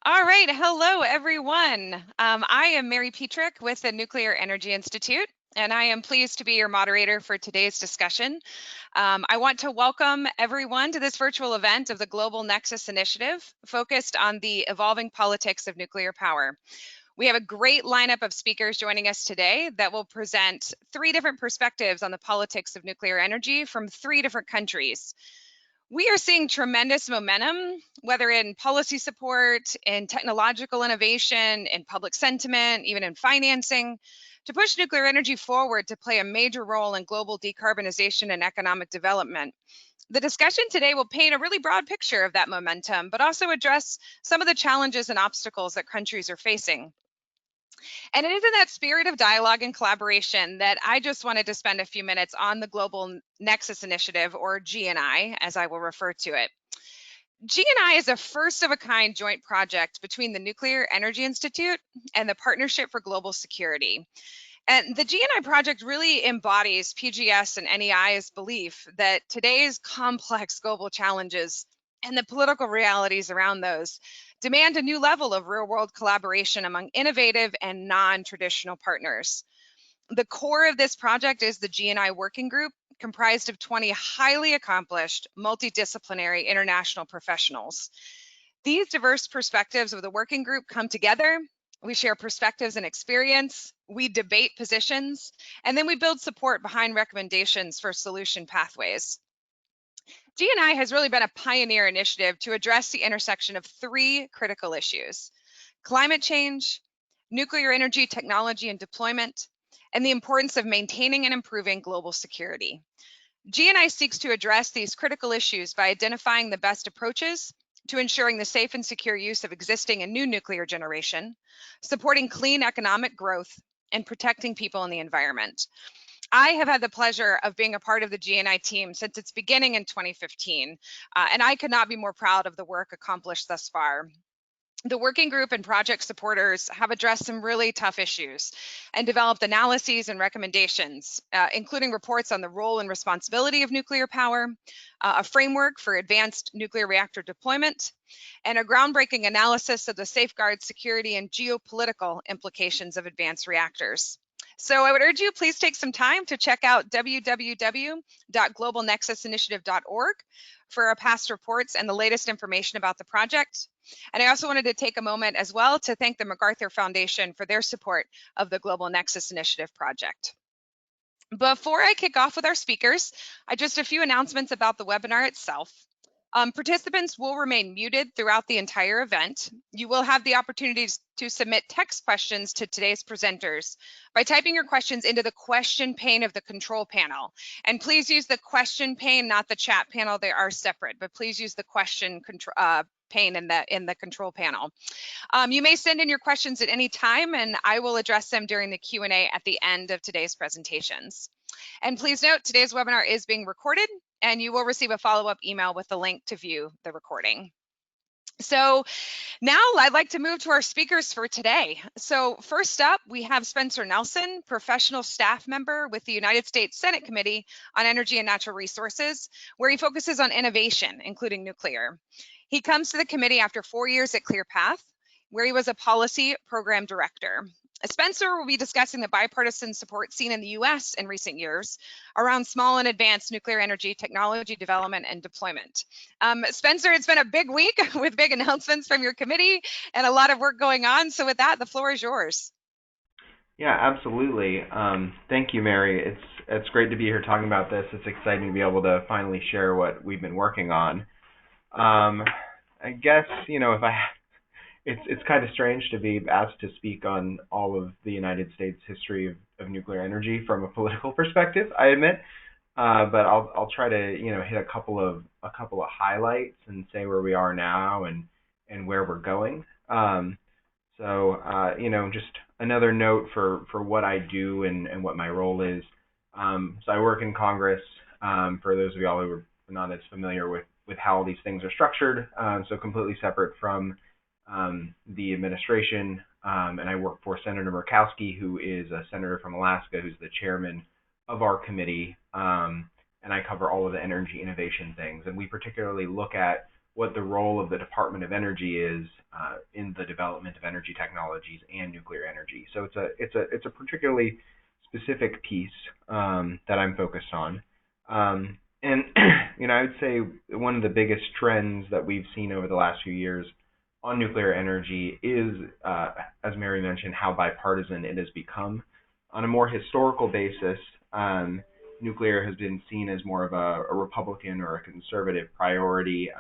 All right. Hello, everyone. I am Mary Petrick with the Nuclear Energy Institute, and I am pleased to be your moderator for today's discussion. I want to welcome everyone to this virtual event of the Global Nexus Initiative, focused on the evolving politics of nuclear power. We have a great lineup of speakers joining us today that will present three different perspectives on the politics of nuclear energy from three different countries. We are seeing tremendous momentum, whether in policy support, in technological innovation, in public sentiment, even in financing, to push nuclear energy forward to play a major role in global decarbonization and economic development. The discussion today will paint a really broad picture of that momentum, but also address some of the challenges and obstacles that countries are facing. And it is in that spirit of dialogue and collaboration that I just wanted to spend a few minutes on the Global Nexus Initiative, or GNI, as I will refer to it. GNI is a first of a kind joint project between the Nuclear Energy Institute and the Partnership for Global Security. And the GNI project really embodies PGS and NEI's belief that today's complex global challenges and the political realities around those demand a new level of real world collaboration among innovative and non traditional partners. The core of this project is the GNI Working Group, comprised of 20 highly accomplished, multidisciplinary international professionals. These diverse perspectives of the working group come together. We share perspectives and experience, we debate positions, and then we build support behind recommendations for solution pathways. GNI has really been a pioneer initiative to address the intersection of three critical issues: climate change, nuclear energy technology and deployment, and the importance of maintaining and improving global security. GNI seeks to address these critical issues by identifying the best approaches to ensuring the safe and secure use of existing and new nuclear generation, supporting clean economic growth, and protecting people and the environment. I have had the pleasure of being a part of the GNI team since its beginning in 2015, and I could not be more proud of the work accomplished thus far. The working group and project supporters have addressed some really tough issues and developed analyses and recommendations, including reports on the role and responsibility of nuclear power, a framework for advanced nuclear reactor deployment, and a groundbreaking analysis of the safeguards, security, and geopolitical implications of advanced reactors. So I would urge you, please take some time to check out www.globalnexusinitiative.org for our past reports and the latest information about the project. And I also wanted to take a moment as well to thank the MacArthur Foundation for their support of the Global Nexus Initiative project. Before I kick off with our speakers, just a few announcements about the webinar itself. Participants will remain muted throughout the entire event. You will have the opportunity to submit text questions to today's presenters by typing your questions into the question pane of the control panel. And please use the question pane, not the chat panel. They are separate, but please use the question pane in the control panel. You may send in your questions at any time, and I will address them during the Q&A at the end of today's presentations. And please note, today's webinar is being recorded, and you will receive a follow-up email with the link to view the recording. So now I'd like to move to our speakers for today. So first up, we have Spencer Nelson, professional staff member with the United States Senate Committee on Energy and Natural Resources, where he focuses on innovation, including nuclear. He comes to the committee after 4 years at ClearPath, where he was a policy program director. Spencer will be discussing the bipartisan support seen in the U.S. in recent years around small and advanced nuclear energy technology development and deployment. Spencer, it's been a big week with big announcements from your committee and a lot of work going on. So with that, the floor is yours. Yeah, absolutely. Thank you, Mary. It's great to be here talking about this. It's exciting to be able to finally share what we've been working on. I guess, it's kind of strange to be asked to speak on all of the United States history of nuclear energy from a political perspective, I admit. But I'll try to hit a couple of highlights and say where we are now and where we're going. Just another note for what I do and what my role is. So I work in Congress. For those of y'all who are not as familiar with how all these things are structured, so completely separate from the administration, and I work for Senator Murkowski, who is a senator from Alaska, who's the chairman of our committee, and I cover all of the energy innovation things. And we particularly look at what the role of the Department of Energy is in the development of energy technologies and nuclear energy. So it's a particularly specific piece that I'm focused on. And I would say one of the biggest trends that we've seen over the last few years on nuclear energy is, as Mary mentioned, how bipartisan it has become. On a more historical basis, nuclear has been seen as more of a Republican or a conservative priority,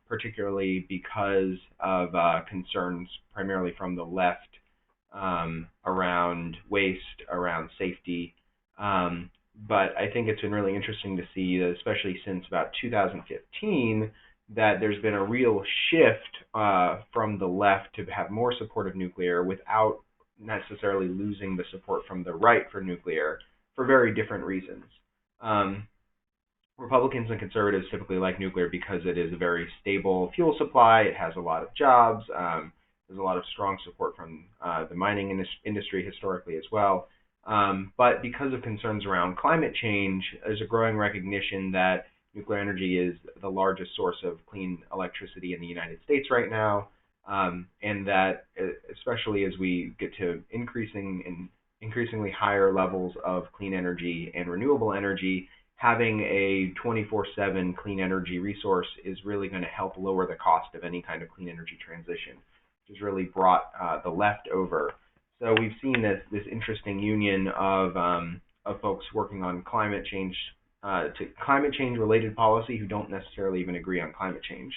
particularly because of concerns primarily from the left around waste, around safety. But I think it's been really interesting to see, especially since about 2015, that there's been a real shift from the left to have more support of nuclear without necessarily losing the support from the right for nuclear for very different reasons. Republicans and conservatives typically like nuclear because it is a very stable fuel supply. It has a lot of jobs. There's a lot of strong support from the mining industry historically as well. But because of concerns around climate change, there's a growing recognition that nuclear energy is the largest source of clean electricity in the United States right now, and that especially as we get to increasingly higher levels of clean energy and renewable energy, having a 24/7 clean energy resource is really going to help lower the cost of any kind of clean energy transition, which has really brought the left over. So we've seen this interesting union of folks working on climate change related policy who don't necessarily even agree on climate change.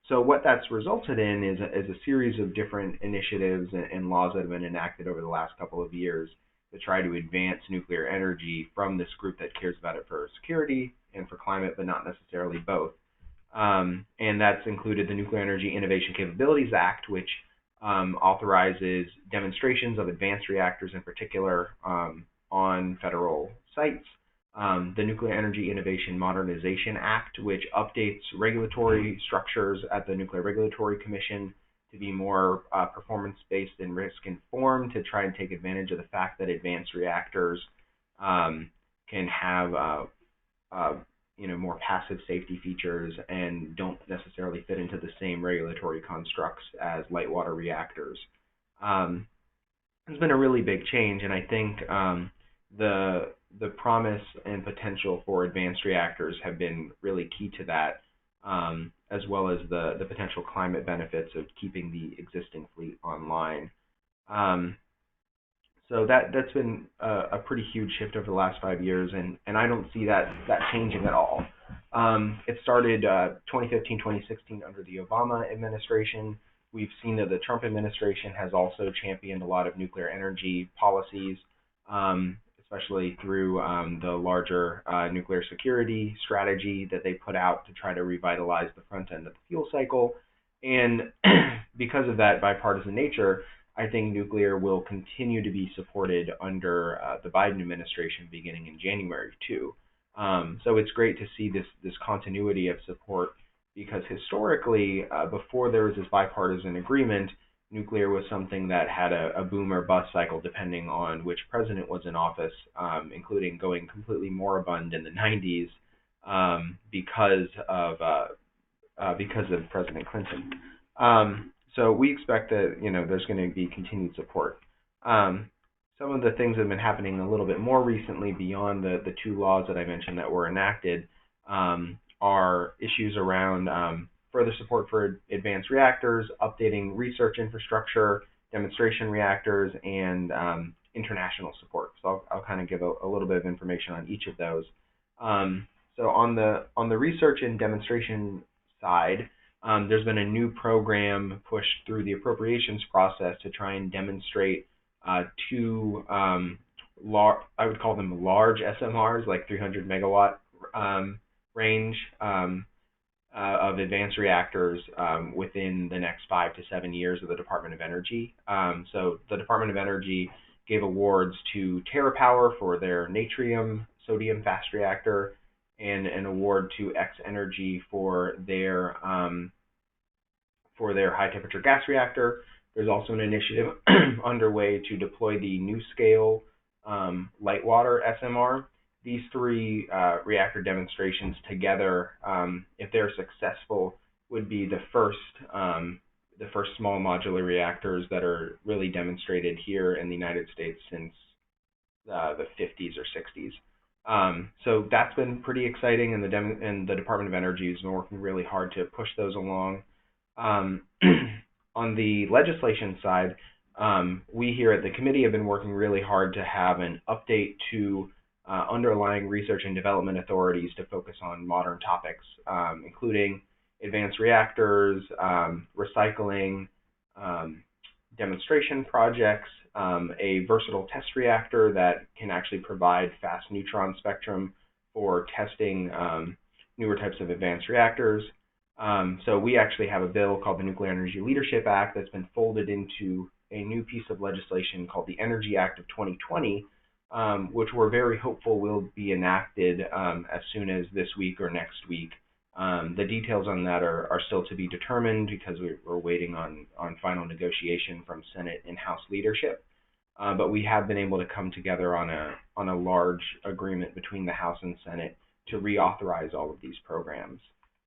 So what that's resulted in is a series of different initiatives and laws that have been enacted over the last couple of years to try to advance nuclear energy from this group that cares about it for security and for climate, but not necessarily both. And that's included the Nuclear Energy Innovation Capabilities Act, which authorizes demonstrations of advanced reactors in particular on federal sites. The Nuclear Energy Innovation Modernization Act, which updates regulatory structures at the Nuclear Regulatory Commission to be more performance-based and risk-informed, to try and take advantage of the fact that advanced reactors can have more passive safety features and don't necessarily fit into the same regulatory constructs as light water reactors. It's been a really big change, and I think the promise and potential for advanced reactors have been really key to that, as well as the potential climate benefits of keeping the existing fleet online. So that's been a pretty huge shift over the last 5 years, and I don't see that changing at all. It started 2015, 2016 under the Obama administration. We've seen that the Trump administration has also championed a lot of nuclear energy policies, especially through the larger nuclear security strategy that they put out to try to revitalize the front end of the fuel cycle. And because of that bipartisan nature, I think nuclear will continue to be supported under the Biden administration beginning in January too. So it's great to see this continuity of support, because historically, before there was this bipartisan agreement, nuclear was something that had a boom or bust cycle depending on which president was in office, including going completely moribund in the 90s because of President Clinton. So we expect that there's going to be continued support. Some of the things that have been happening a little bit more recently beyond the two laws that I mentioned that were enacted are issues around further support for advanced reactors, updating research infrastructure, demonstration reactors, and international support. So I'll kind of give a little bit of information on each of those. So on the research and demonstration side, there's been a new program pushed through the appropriations process to try and demonstrate two I would call them large SMRs, like 300 megawatt range of advanced reactors within the next 5 to 7 years of the Department of Energy. So the Department of Energy gave awards to TerraPower for their Natrium sodium fast reactor, and an award to X Energy for their high temperature gas reactor. There's also an initiative underway to deploy the NuScale light water SMR. These three reactor demonstrations together, if they're successful, would be the first small modular reactors that are really demonstrated here in the United States since the 50s or 60s. So that's been pretty exciting, and the Department of Energy has been working really hard to push those along. On the legislation side, we here at the committee have been working really hard to have an update to underlying research and development authorities to focus on modern topics, including advanced reactors, recycling, demonstration projects, a versatile test reactor that can actually provide fast neutron spectrum for testing newer types of advanced reactors. So we actually have a bill called the Nuclear Energy Leadership Act that's been folded into a new piece of legislation called the Energy Act of 2020, which we're very hopeful will be enacted as soon as this week or next week. The details on that are still to be determined because we're waiting on final negotiation from Senate and House leadership. But we have been able to come together on a large agreement between the House and Senate to reauthorize all of these programs.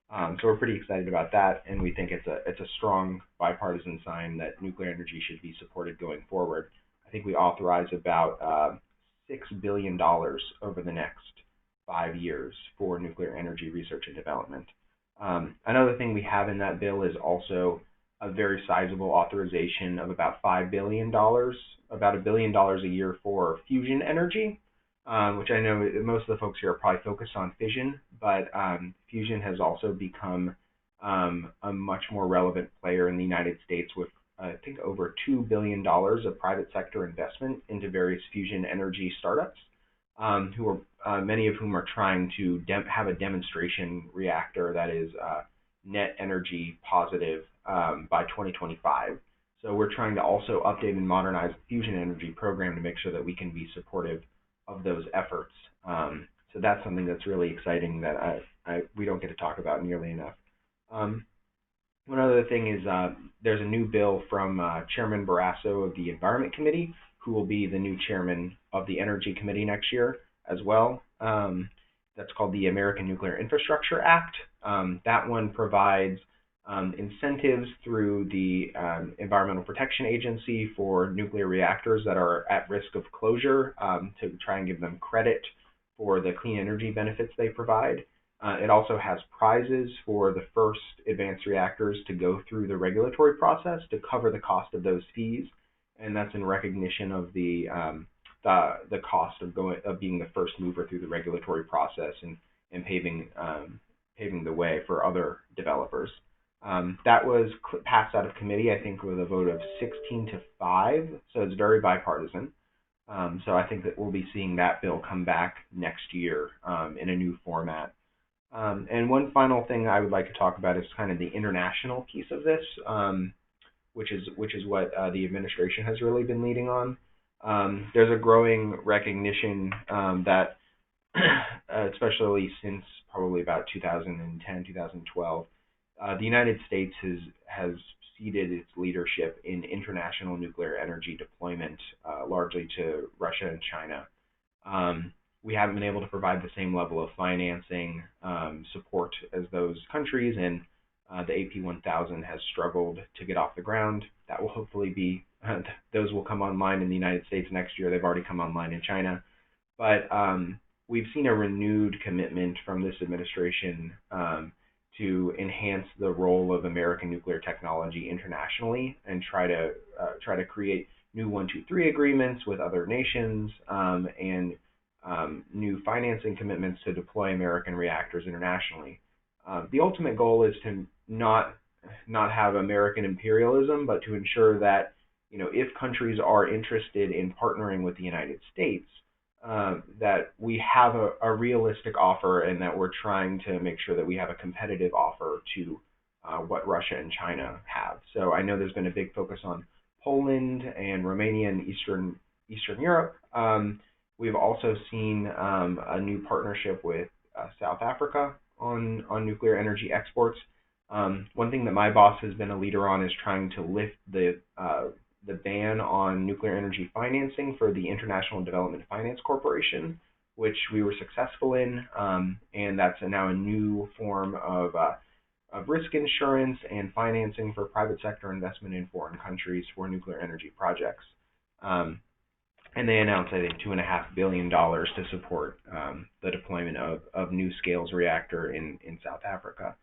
So we're pretty excited about that, and we think it's a strong bipartisan sign that nuclear energy should be supported going forward. I think we authorize about $6 billion over the next 5 years for nuclear energy research and development. Another thing we have in that bill is also a very sizable authorization of about $5 billion, about $1 billion a year for fusion energy, which I know most of the folks here are probably focused on fission, but fusion has also become a much more relevant player in the United States with, I think, over $2 billion of private sector investment into various fusion energy startups, many of whom are trying to have a demonstration reactor that is net energy positive by 2025. So we're trying to also update and modernize the fusion energy program to make sure that we can be supportive of those efforts. So that's something that's really exciting that we don't get to talk about nearly enough. One other thing is there's a new bill from Chairman Barrasso of the Environment Committee, who will be the new chairman of the Energy Committee next year as well. That's called the American Nuclear Infrastructure Act. That one provides incentives through the Environmental Protection Agency for nuclear reactors that are at risk of closure to try and give them credit for the clean energy benefits they provide. It also has prizes for the first advanced reactors to go through the regulatory process to cover the cost of those fees, and that's in recognition of the cost of being the first mover through the regulatory process and paving the way for other developers. That was passed out of committee, I think, with a vote of 16-5, so it's very bipartisan. So I think that we'll be seeing that bill come back next year in a new format. And one final thing I would like to talk about is kind of the international piece of this, which is what the administration has really been leading on. There's a growing recognition that, especially since probably about 2010, 2012, the United States has ceded its leadership in international nuclear energy deployment, largely to Russia and China. We haven't been able to provide the same level of financing support as those countries, and the AP1000 has struggled to get off the ground. That will hopefully be, those will come online in the United States next year. They've already come online in China. But we've seen a renewed commitment from this administration to enhance the role of American nuclear technology internationally and try to create new 123 agreements with other nations and new financing commitments to deploy American reactors internationally. The ultimate goal is to not have American imperialism, but to ensure that, if countries are interested in partnering with the United States, that we have a realistic offer and that we're trying to make sure that we have a competitive offer to what Russia and China have. So I know there's been a big focus on Poland and Romania and Eastern Europe. We've also seen a new partnership with South Africa on nuclear energy exports. One thing that my boss has been a leader on is trying to lift the ban on nuclear energy financing for the International Development Finance Corporation, which we were successful in, and that's now a new form of risk insurance and financing for private sector investment in foreign countries for nuclear energy projects. And they announced, I think, $2.5 billion to support the deployment of NuScale's reactor in South Africa.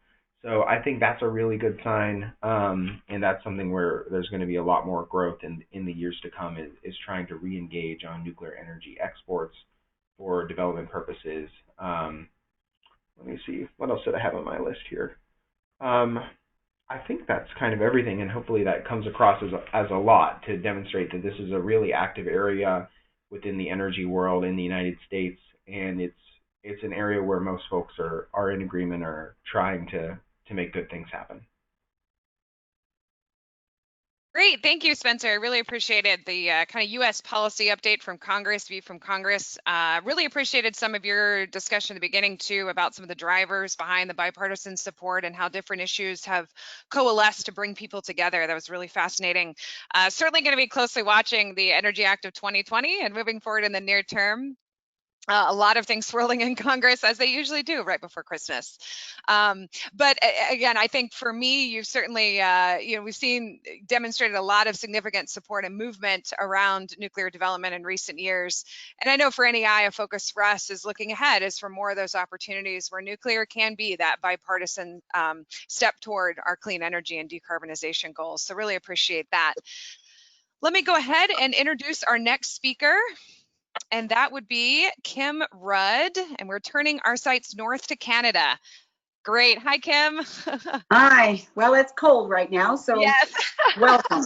So I think that's a really good sign, and that's something where there's going to be a lot more growth in the years to come, is trying to re-engage on nuclear energy exports for development purposes. Let me see, what else did I have on my list here? I think that's kind of everything, and hopefully that comes across as a lot to demonstrate that this is a really active area within the energy world in the United States, and it's an area where most folks are in agreement or trying to make good things happen. Great, thank you, Spencer. I really appreciated the kind of U.S. policy update from Congress, view from Congress. Really appreciated some of your discussion at the beginning, too, about some of the drivers behind the bipartisan support and how different issues have coalesced to bring people together. That was really fascinating. Certainly going to be closely watching the Energy Act of 2020 and moving forward in the near term. A lot of things swirling in Congress, as they usually do right before Christmas. But again, I think for me, you've certainly, we've seen demonstrated a lot of significant support and movement around nuclear development in recent years. And I know for NEI, a focus for us is looking ahead is for more of those opportunities where nuclear can be that bipartisan step toward our clean energy and decarbonization goals. So really appreciate that. Let me go ahead and introduce our next speaker. And that would be Kim Rudd, and we're turning our sights north to Canada. Great. Hi, Kim. Hi. Well, it's cold right now, so yes. welcome.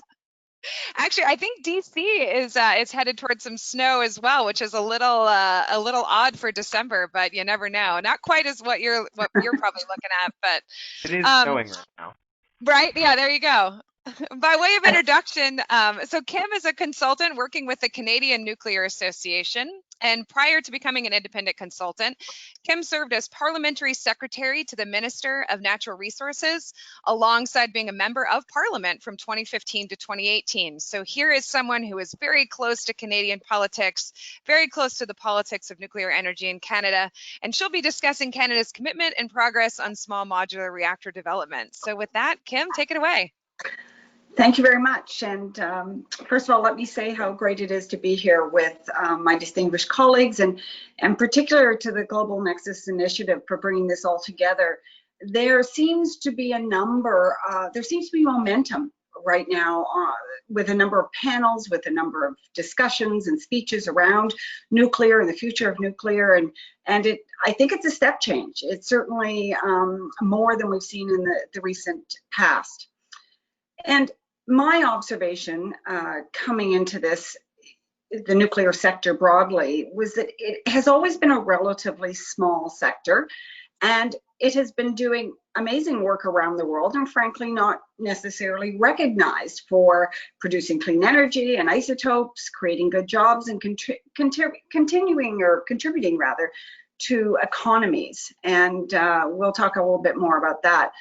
Actually, I think DC is headed towards some snow as well, which is a little odd for December, but you never know. Not quite as what you're probably looking at, but it is snowing right now. Right. Yeah, there you go. By way of introduction, so Kim is a consultant working with the Canadian Nuclear Association. And prior to becoming an independent consultant, Kim served as parliamentary secretary to the Minister of Natural Resources, alongside being a member of Parliament from 2015 to 2018. So here is someone who is very close to Canadian politics, very close to the politics of nuclear energy in Canada, and she'll be discussing Canada's commitment and progress on small modular reactor development. So with that, Kim, take it away. Thank you very much. And first of all, let me say how great it is to be here with my distinguished colleagues, and particular to the Global Nexus Initiative for bringing this all together. There seems to be momentum right now with a number of panels, with a number of discussions and speeches around nuclear and the future of nuclear. And I think it's a step change. It's certainly more than we've seen in the recent past. And my observation coming into this, the nuclear sector broadly, was that it has always been a relatively small sector, and it has been doing amazing work around the world, and frankly not necessarily recognized for producing clean energy and isotopes, creating good jobs, and contributing rather to economies. And we'll talk a little bit more about that.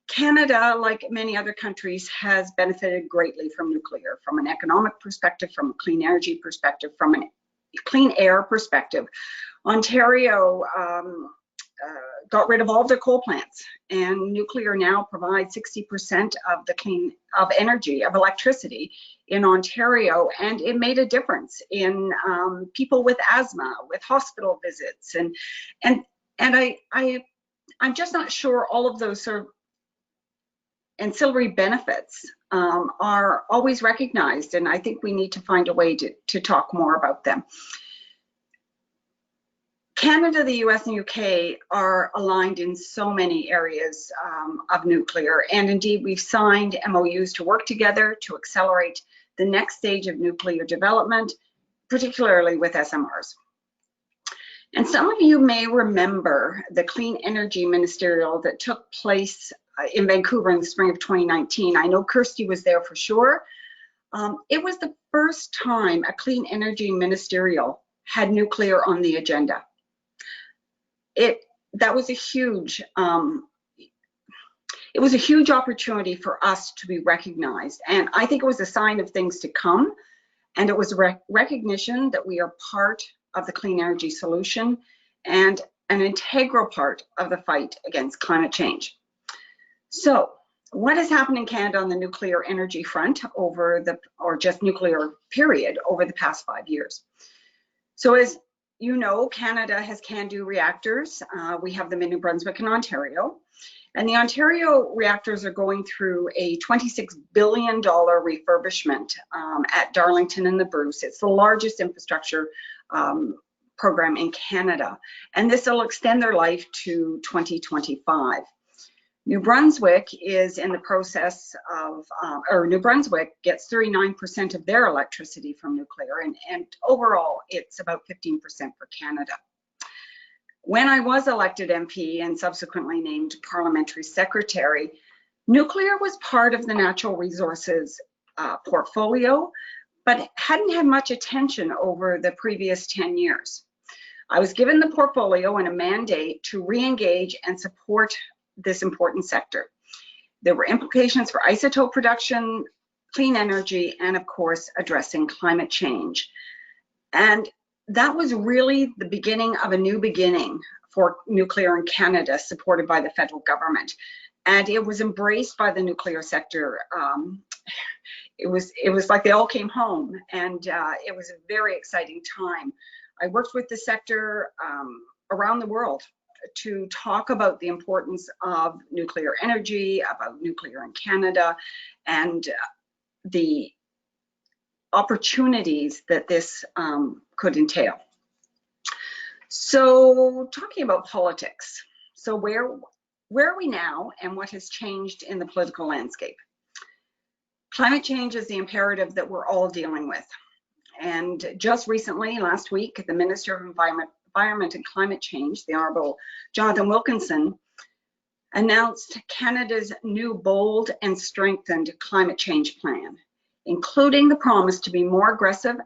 Canada, like many other countries, has benefited greatly from nuclear, from an economic perspective, from a clean energy perspective, from a clean air perspective. Ontario got rid of all their coal plants, and nuclear now provides 60% of the electricity in Ontario, and it made a difference in people with asthma, with hospital visits, and I'm just not sure all of those sort of ancillary benefits are always recognized, and I think we need to find a way to talk more about them. Canada, the US, and UK are aligned in so many areas of nuclear, and indeed we've signed MOUs to work together to accelerate the next stage of nuclear development, particularly with SMRs. And some of you may remember the Clean Energy Ministerial that took place in Vancouver in the spring of 2019. I know Kirsty was there for sure. It was the first time a Clean Energy Ministerial had nuclear on the agenda. That was a huge, it was a huge opportunity for us to be recognized, and I think it was a sign of things to come, and it was a recognition that we are part of the clean energy solution and an integral part of the fight against climate change. So what has happened in Canada on the nuclear energy front or just nuclear period over the past 5 years? So as you know, Canada has CANDU reactors. We have them in New Brunswick and Ontario. And the Ontario reactors are going through a $26 billion refurbishment at Darlington and the Bruce. It's the largest infrastructure program in Canada. And this will extend their life to 2025. New Brunswick is in the process of, New Brunswick gets 39% of their electricity from nuclear, and overall it's about 15% for Canada. When I was elected MP and subsequently named parliamentary secretary, nuclear was part of the natural resources portfolio, but hadn't had much attention over the previous 10 years. I was given the portfolio and a mandate to re-engage and support this important sector. There were implications for isotope production, clean energy, and of course, addressing climate change. And that was really the beginning of a new beginning for nuclear in Canada, supported by the federal government. And it was embraced by the nuclear sector. It was like they all came home, and it was a very exciting time. I worked with the sector around the world to talk about the importance of nuclear energy, about nuclear in Canada, and the opportunities that this could entail. So talking about politics, so where are we now and what has changed in the political landscape? Climate change is the imperative that we're all dealing with. And just recently, last week, the Minister of Environment and Climate Change, the Honourable Jonathan Wilkinson, announced Canada's new bold and strengthened climate change plan, including the promise to be more aggressive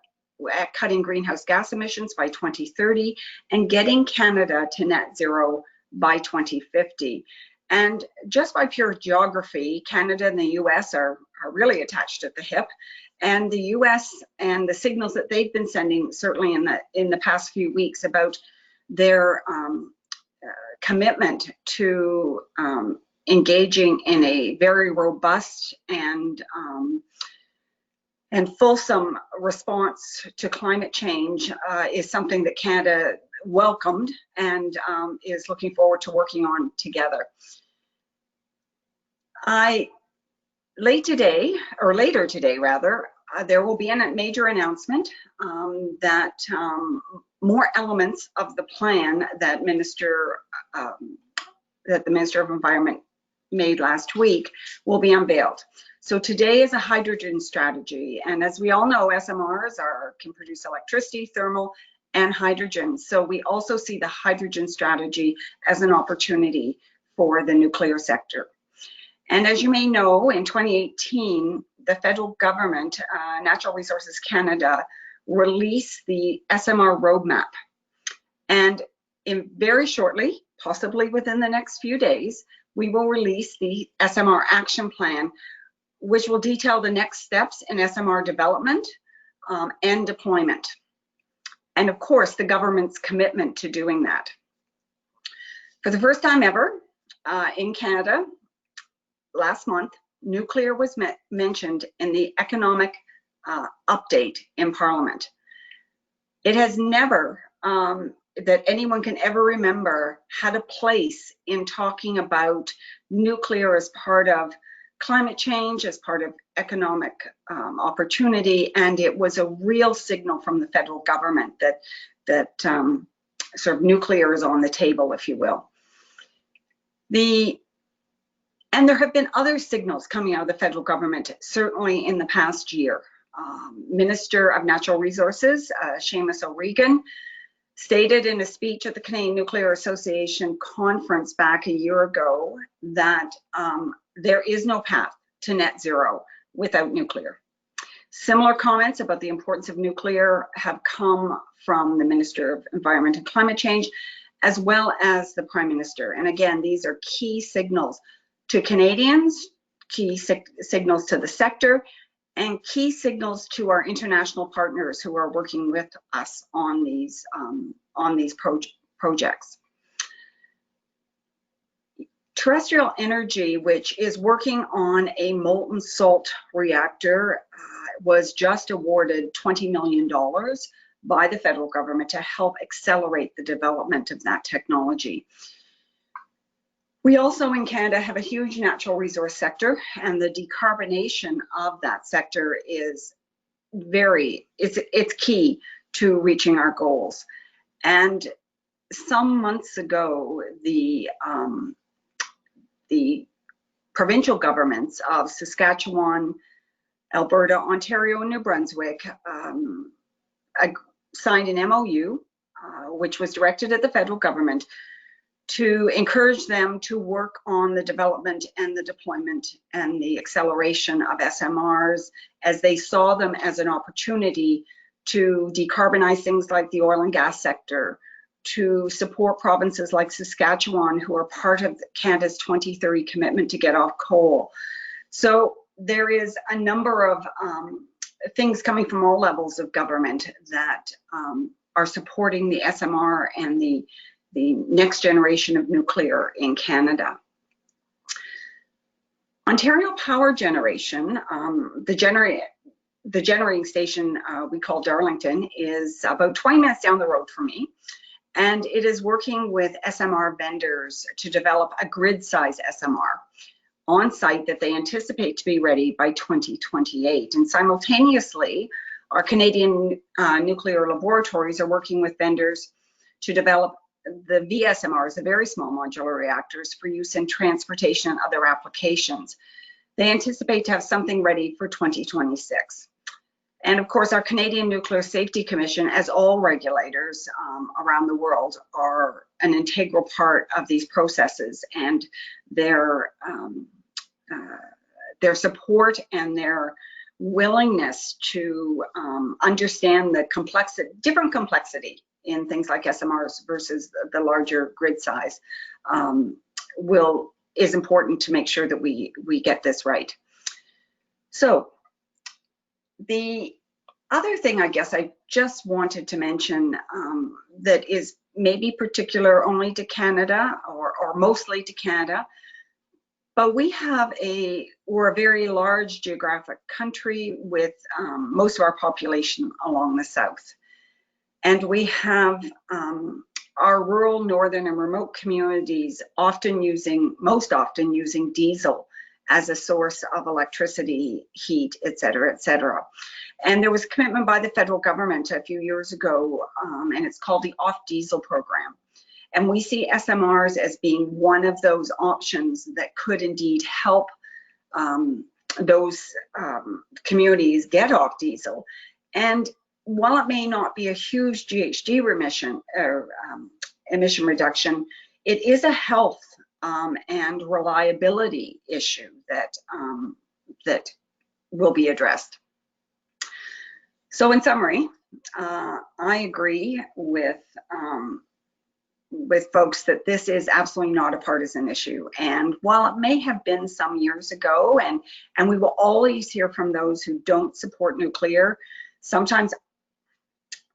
at cutting greenhouse gas emissions by 2030 and getting Canada to net zero by 2050. And just by pure geography, Canada and the US are really attached at the hip. And the US and the signals that they've been sending, certainly in the past few weeks, about their commitment to engaging in a very robust and fulsome response to climate change is something that Canada welcomed and is looking forward to working on together. Later today, there will be a major announcement that more elements of the plan that the Minister of Environment made last week will be unveiled. So today is a hydrogen strategy, and as we all know, SMRs can produce electricity, thermal, and hydrogen. So we also see the hydrogen strategy as an opportunity for the nuclear sector. And as you may know, in 2018, the federal government, Natural Resources Canada, released the SMR roadmap. And very shortly, possibly within the next few days, we will release the SMR action plan, which will detail the next steps in SMR development and deployment. And of course, the government's commitment to doing that. For the first time ever in Canada, last month, nuclear was mentioned in the economic update in Parliament. It has never, that anyone can ever remember, had a place in talking about nuclear as part of climate change, as part of economic opportunity, and it was a real signal from the federal government that sort of nuclear is on the table, if you will. And there have been other signals coming out of the federal government, certainly in the past year. Minister of Natural Resources, Seamus O'Regan, stated in a speech at the Canadian Nuclear Association conference back a year ago that there is no path to net zero without nuclear. Similar comments about the importance of nuclear have come from the Minister of Environment and Climate Change, as well as the Prime Minister. And again, these are key signals to Canadians, key signals to the sector, and key signals to our international partners who are working with us on these projects. Terrestrial Energy, which is working on a molten salt reactor, was just awarded $20 million by the federal government to help accelerate the development of that technology. We also in Canada have a huge natural resource sector, and the decarbonation of that sector is it's key to reaching our goals. And some months ago, the provincial governments of Saskatchewan, Alberta, Ontario, and New Brunswick signed an MOU, which was directed at the federal government to encourage them to work on the development and the deployment and the acceleration of SMRs, as they saw them as an opportunity to decarbonize things like the oil and gas sector, to support provinces like Saskatchewan, who are part of Canada's 2030 commitment to get off coal. So there is a number of things coming from all levels of government that are supporting the SMR and the next generation of nuclear in Canada. Ontario Power Generation, the generating station we call Darlington, is about 20 minutes down the road from me. And it is working with SMR vendors to develop a grid-size SMR on site that they anticipate to be ready by 2028. And simultaneously, our Canadian nuclear laboratories are working with vendors to develop the VSMRs, the very small modular reactors, for use in transportation and other applications. They anticipate to have something ready for 2026. And of course, our Canadian Nuclear Safety Commission, as all regulators around the world, are an integral part of these processes, and their support and their willingness to understand the different complexity in things like SMRs versus the larger grid size is important to make sure that we get this right. So the other thing I guess I just wanted to mention that is maybe particular only to Canada or mostly to Canada, but we're a very large geographic country with most of our population along the south. And we have our rural, northern, and remote communities most often using diesel as a source of electricity, heat, et cetera, et cetera. And there was a commitment by the federal government a few years ago, and it's called the Off Diesel Program. And we see SMRs as being one of those options that could indeed help those communities get off diesel. And while it may not be a huge GHG emission reduction, it is a health and reliability issue that will be addressed. So in summary, I agree with folks that this is absolutely not a partisan issue. And while it may have been some years ago, and we will always hear from those who don't support nuclear, sometimes,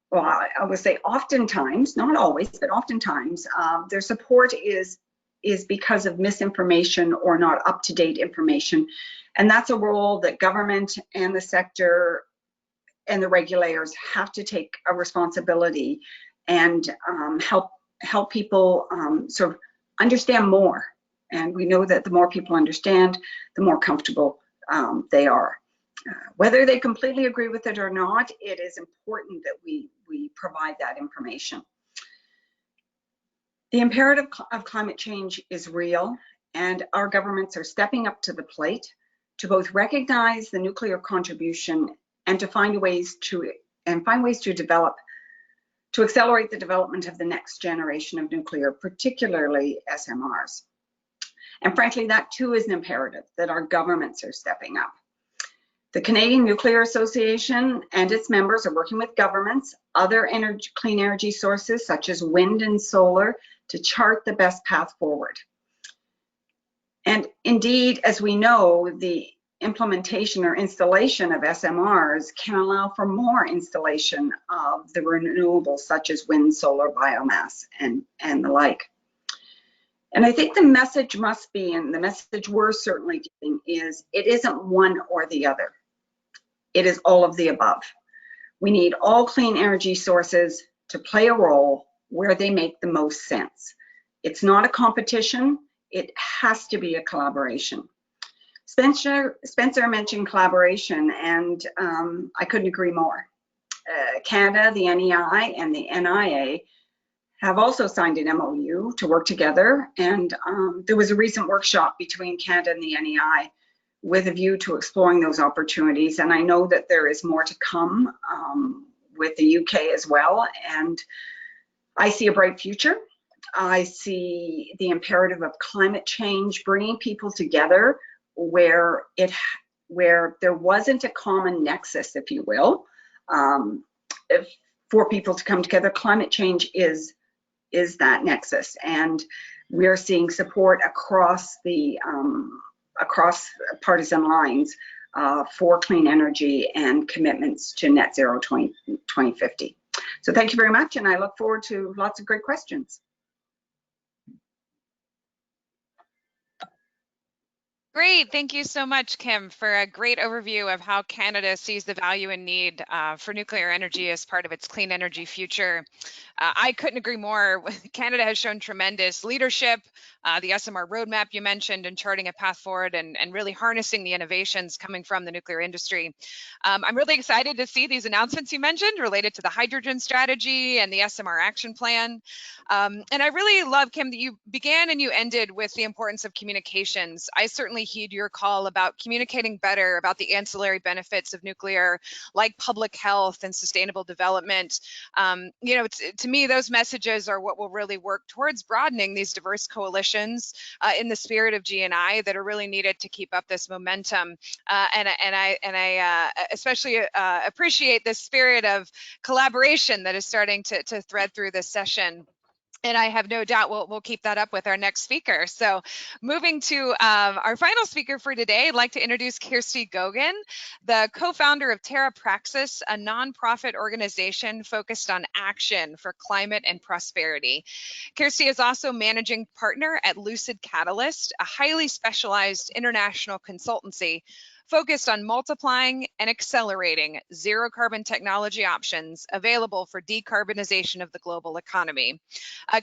well, I would say oftentimes, not always, but oftentimes, their support is because of misinformation or not up-to-date information. And that's a role that government and the sector and the regulators have to take a responsibility and help people sort of understand more. And we know that the more people understand, the more comfortable they are. Whether they completely agree with it or not, it is important that we provide that information. The imperative of climate change is real, and our governments are stepping up to the plate to both recognize the nuclear contribution and to find ways to accelerate the development of the next generation of nuclear, particularly SMRs. And frankly, that too is an imperative that our governments are stepping up. The Canadian Nuclear Association and its members are working with governments, other clean energy sources such as wind and solar to chart the best path forward. And indeed, as we know, the implementation or installation of SMRs can allow for more installation of the renewables such as wind, solar, biomass, and the like. And I think the message must be, and the message we're certainly giving is, it isn't one or the other. It is all of the above. We need all clean energy sources to play a role where they make the most sense. It's not a competition, it has to be a collaboration. Spencer mentioned collaboration, and I couldn't agree more. Canada, the NEI, and the NIA have also signed an MOU to work together, and there was a recent workshop between Canada and the NEI with a view to exploring those opportunities, and I know that there is more to come with the UK as well, and I see a bright future. I see the imperative of climate change bringing people together where there wasn't a common nexus, if you will, for people to come together. Climate change is that nexus, and we're seeing support across partisan lines for clean energy and commitments to net zero 2050. So thank you very much, and I look forward to lots of great questions. Great. Thank you so much, Kim, for a great overview of how Canada sees the value and need for nuclear energy as part of its clean energy future. I couldn't agree more. Canada has shown tremendous leadership, the SMR roadmap you mentioned, and charting a path forward and really harnessing the innovations coming from the nuclear industry. I'm really excited to see these announcements you mentioned related to the hydrogen strategy and the SMR action plan. And I really love, Kim, that you began and you ended with the importance of communications. I certainly heed your call about communicating better about the ancillary benefits of nuclear, like public health and sustainable development. You know, to me, those messages are what will really work towards broadening these diverse coalitions in the spirit of GNI that are really needed to keep up this momentum. And I especially appreciate the spirit of collaboration that is starting to thread through this session. And I have no doubt we'll keep that up with our next speaker. So moving to our final speaker for today, I'd like to introduce Kirsty Gogan, the co-founder of Terra Praxis, a nonprofit organization focused on action for climate and prosperity. Kirsty is also managing partner at Lucid Catalyst, a highly specialized international consultancy focused on multiplying and accelerating zero carbon technology options available for decarbonization of the global economy.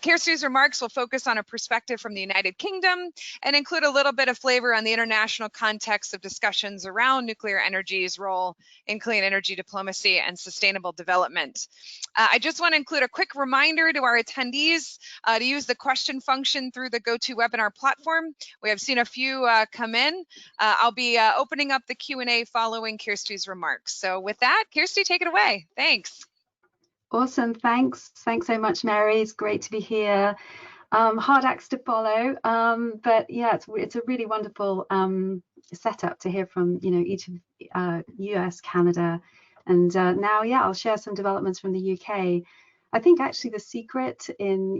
Kirsty's remarks will focus on a perspective from the United Kingdom and include a little bit of flavor on the international context of discussions around nuclear energy's role in clean energy diplomacy and sustainable development. I just want to include a quick reminder to our attendees to use the question function through the GoToWebinar platform. We have seen a few come in. I'll be opening up the Q&A following Kirsty's remarks. So with that, Kirsty, take it away. Thanks. Awesome, thanks so much, Mary. It's great to be here. Hard acts to follow, but yeah, it's a really wonderful setup to hear from each of US, Canada, and now I'll share some developments from the UK. I think actually the secret in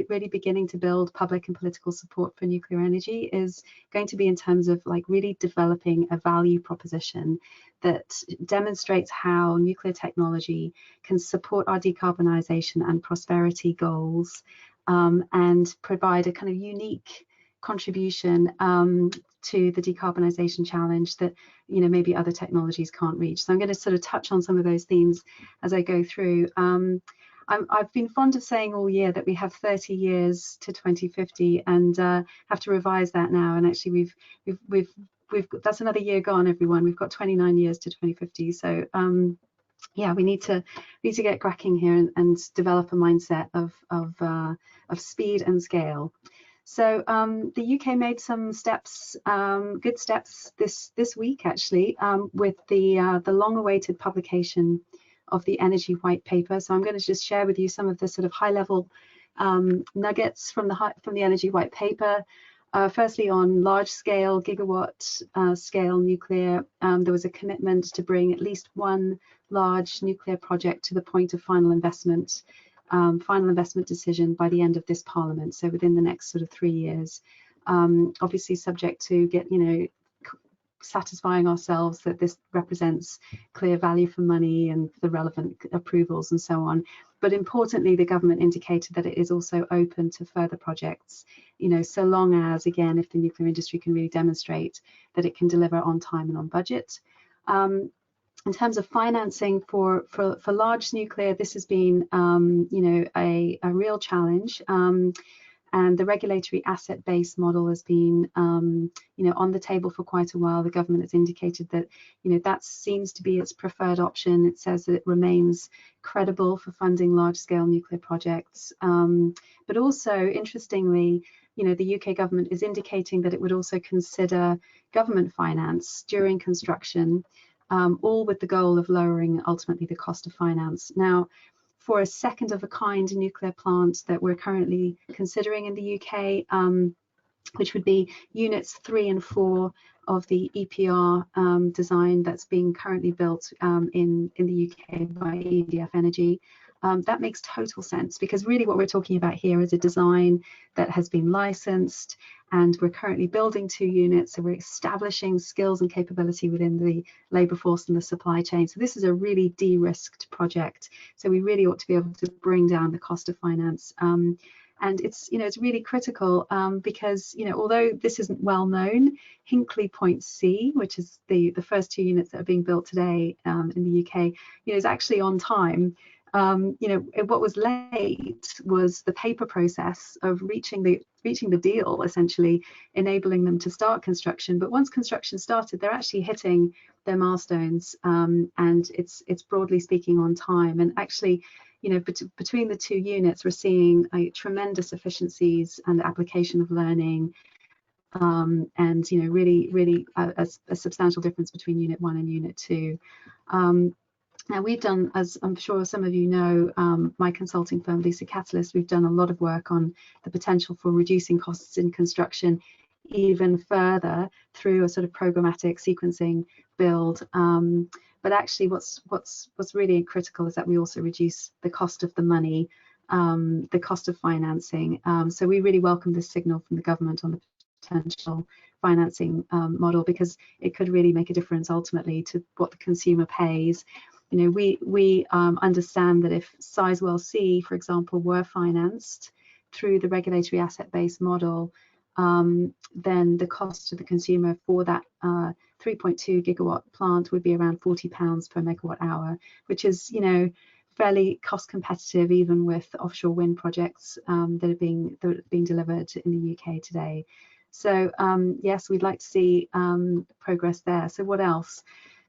really beginning to build public and political support for nuclear energy is going to be in terms of really developing a value proposition that demonstrates how nuclear technology can support our decarbonisation and prosperity goals, and provide a kind of unique contribution to the decarbonisation challenge that maybe other technologies can't reach. So I'm going to sort of touch on some of those themes as I go through. I've been fond of saying all year that we have 30 years to 2050, and have to revise that now. And actually, we've that's another year gone, everyone. We've got 29 years to 2050. So yeah, we need to get cracking here and develop a mindset of speed and scale. So the UK made some steps, good steps this week actually, with the long-awaited publication of the Energy White Paper. So I'm going to just share with you some of the sort of high-level nuggets from the Energy White Paper. Firstly, on large-scale, gigawatt-scale nuclear, there was a commitment to bring at least one large nuclear project to the point of final investment decision by the end of this Parliament. So within the next sort of 3 years, obviously subject to satisfying ourselves that this represents clear value for money and the relevant approvals and so on. But importantly, the government indicated that it is also open to further projects, so long as, again, if the nuclear industry can really demonstrate that it can deliver on time and on budget. In terms of financing for large nuclear, this has been, a real challenge. And the regulatory asset-based model has been, on the table for quite a while. The government has indicated that, that seems to be its preferred option. It says that it remains credible for funding large-scale nuclear projects. But also, interestingly, the UK government is indicating that it would also consider government finance during construction, all with the goal of lowering ultimately the cost of finance. Now, for a second of a kind nuclear plant that we're currently considering in the UK, which would be units 3 and 4 of the EPR design that's being currently built in the UK by EDF Energy. That makes total sense, because really what we're talking about here is a design that has been licensed, and we're currently building 2 units, so we're establishing skills and capability within the labour force and the supply chain. So this is a really de-risked project, so we really ought to be able to bring down the cost of finance. And it's really critical because although this isn't well known, Hinkley Point C, which is the first 2 units that are being built today in the UK, is actually on time. What was late was the paper process of reaching the deal, essentially enabling them to start construction. But once construction started, they're actually hitting their milestones, and it's broadly speaking on time. And actually, between the 2 units, we're seeing tremendous efficiencies and application of learning, and really a substantial difference between Unit 1 and Unit 2. Now, we've done, as I'm sure some of you know, my consulting firm, Lisa Catalyst, we've done a lot of work on the potential for reducing costs in construction even further through a sort of programmatic sequencing build. But actually, what's really critical is that we also reduce the cost of the money, the cost of financing. So we really welcome this signal from the government on the potential financing model, because it could really make a difference ultimately to what the consumer pays. We understand that if Sizewell C, for example, were financed through the regulatory asset-based model, then the cost to the consumer for that 3.2 gigawatt plant would be around £40 per megawatt hour, which is, fairly cost competitive even with offshore wind projects that are being delivered in the UK today. So yes, we'd like to see progress there. So what else?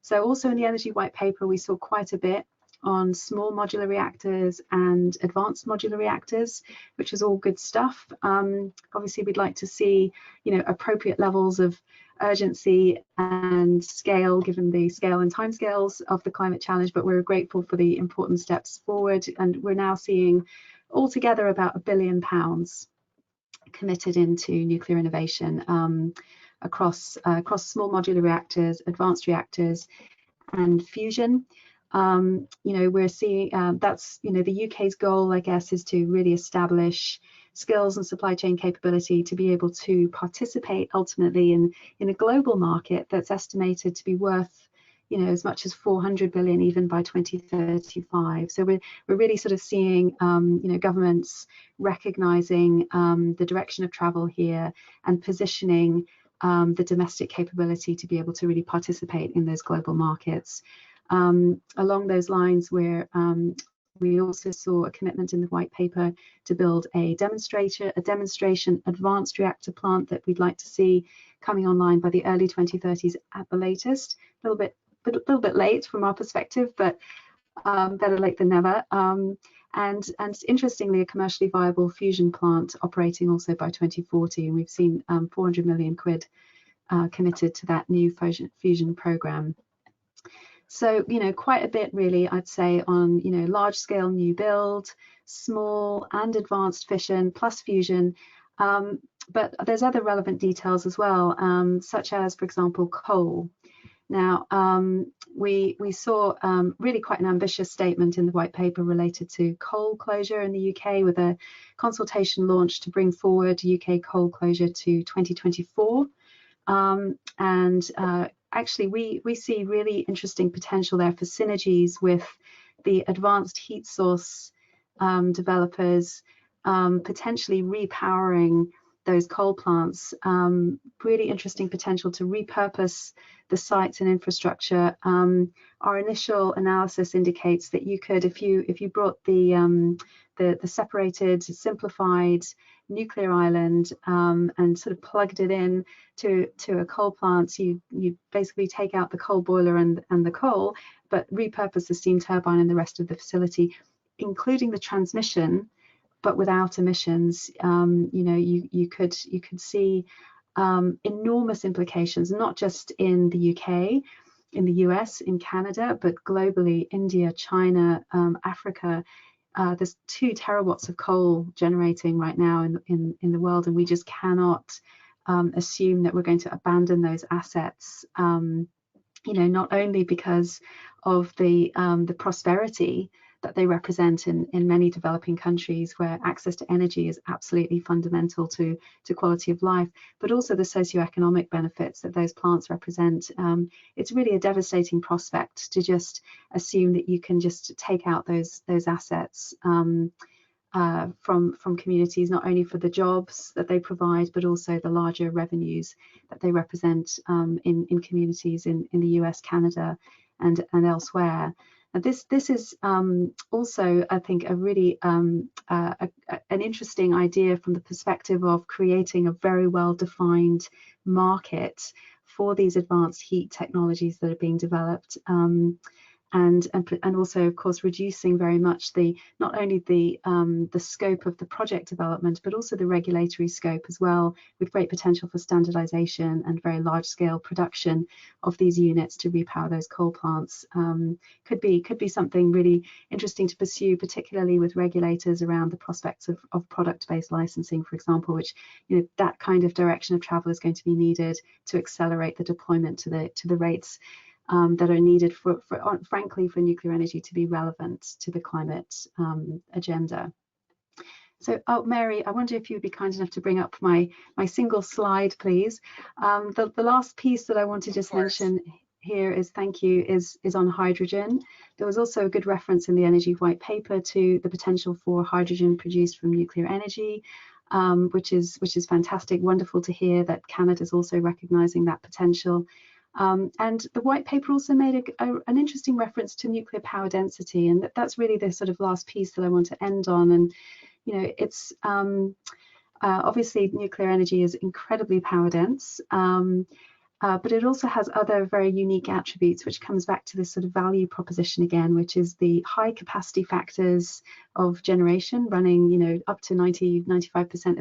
So also in the Energy White Paper, we saw quite a bit on small modular reactors and advanced modular reactors, which is all good stuff. Obviously, we'd like to see, appropriate levels of urgency and scale, given the scale and timescales of the climate challenge, but we're grateful for the important steps forward. And we're now seeing altogether about £1 billion committed into nuclear innovation across small modular reactors, advanced reactors, and fusion. We're seeing that's the UK's goal, I guess, is to really establish skills and supply chain capability to be able to participate ultimately in a global market that's estimated to be worth as much as 400 billion even by 2035. So we're really sort of seeing governments recognizing the direction of travel here and positioning the domestic capability to be able to really participate in those global markets. Along those lines, we also saw a commitment in the white paper to build a demonstration advanced reactor plant that we'd like to see coming online by the early 2030s at the latest. A little bit late from our perspective, but better late than never. And interestingly, a commercially viable fusion plant operating also by 2040, and we've seen 400 million quid committed to that new fusion program. So quite a bit really, I'd say, on large scale new build, small and advanced fission plus fusion. But there's other relevant details as well, such as, for example, coal. Now, we saw really quite an ambitious statement in the white paper related to coal closure in the UK, with a consultation launched to bring forward UK coal closure to 2024. Actually, we see really interesting potential there for synergies with the advanced heat source developers potentially repowering those coal plants. Really interesting potential to repurpose the sites and infrastructure. Our initial analysis indicates that you could, if you brought the separated, simplified nuclear island and sort of plugged it in to a coal plant, you basically take out the coal boiler and the coal, but repurpose the steam turbine and the rest of the facility, including the transmission, but without emissions. You could see enormous implications, not just in the UK, in the US, in Canada, but globally, India, China, Africa. There's 2 terawatts of coal generating right now in the world, and we just cannot assume that we're going to abandon those assets. Not only because of the prosperity that they represent in many developing countries where access to energy is absolutely fundamental to quality of life, but also the socioeconomic benefits that those plants represent. It's really a devastating prospect to just assume that you can just take out those assets from communities, not only for the jobs that they provide, but also the larger revenues that they represent in communities in the US, Canada, and elsewhere. This is also, I think, a really an interesting idea from the perspective of creating a very well-defined market for these advanced heat technologies that are being developed. And also, of course, reducing very much not only the scope of the project development, but also the regulatory scope as well, with great potential for standardization and very large-scale production of these units to repower those coal plants. Could be something really interesting to pursue, particularly with regulators around the prospects of product-based licensing, for example, which that kind of direction of travel is going to be needed to accelerate the deployment to the rates that are needed frankly, for nuclear energy to be relevant to the climate agenda. So, Mary, I wonder if you'd be kind enough to bring up my single slide, please. The last piece that I want to just mention here is on hydrogen. There was also a good reference in the Energy White Paper to the potential for hydrogen produced from nuclear energy, which is fantastic. Wonderful to hear that Canada is also recognizing that potential. And the white paper also made an interesting reference to nuclear power density, and that's really the sort of last piece that I want to end on. And it's obviously nuclear energy is incredibly power dense, but it also has other very unique attributes, which comes back to this sort of value proposition again, which is the high capacity factors of generation, running up to 95%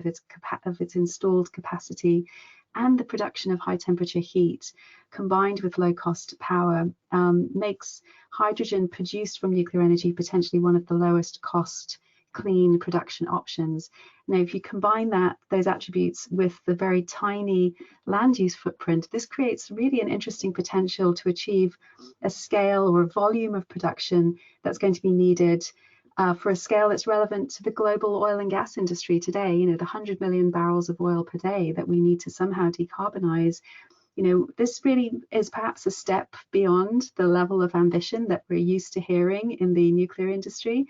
of its installed capacity, and the production of high temperature heat combined with low cost power makes hydrogen produced from nuclear energy potentially one of the lowest cost clean production options. Now, if you combine those attributes with the very tiny land use footprint, this creates really an interesting potential to achieve a scale or a volume of production that's going to be needed for a scale that's relevant to the global oil and gas industry today, the 100 million barrels of oil per day that we need to somehow decarbonize. This really is perhaps a step beyond the level of ambition that we're used to hearing in the nuclear industry.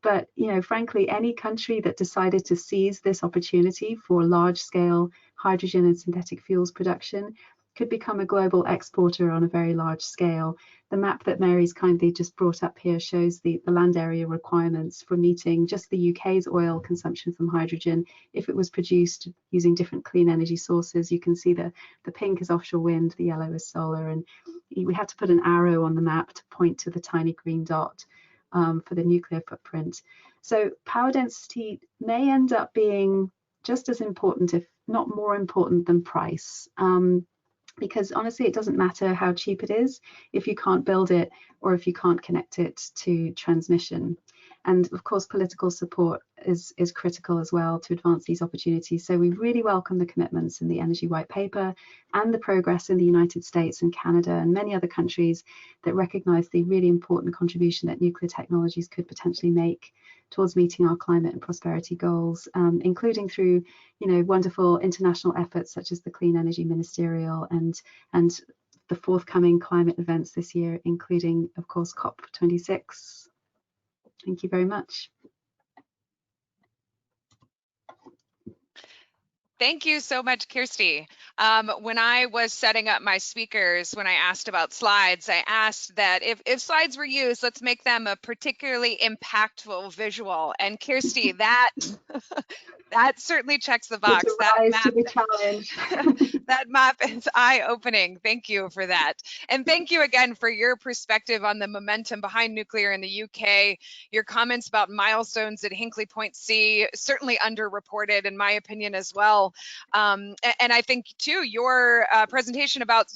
But, frankly, any country that decided to seize this opportunity for large-scale hydrogen and synthetic fuels production could become a global exporter on a very large scale. The map that Mary's kindly just brought up here shows the land area requirements for meeting just the UK's oil consumption from hydrogen if it was produced using different clean energy sources. You can see the pink is offshore wind, the yellow is solar, and we had to put an arrow on the map to point to the tiny green dot for the nuclear footprint. So power density may end up being just as important, if not more important, than price. Because honestly, it doesn't matter how cheap it is if you can't build it or if you can't connect it to transmission. And of course, political support is critical as well to advance these opportunities. So we really welcome the commitments in the Energy White Paper and the progress in the United States and Canada and many other countries that recognize the really important contribution that nuclear technologies could potentially make towards meeting our climate and prosperity goals, including through, wonderful international efforts such as the Clean Energy Ministerial and the forthcoming climate events this year, including, of course, COP26. Thank you very much. Thank you so much, Kirsty. When I was setting up my speakers, when I asked about slides, I asked that if slides were used, let's make them a particularly impactful visual. And Kirsty, that that certainly checks the To box. That rise to map the challenge. that map is eye-opening. Thank you for that. And thank you again for your perspective on the momentum behind nuclear in the UK. Your comments about milestones at Hinkley Point C, certainly underreported in my opinion as well. And I think too, your presentation about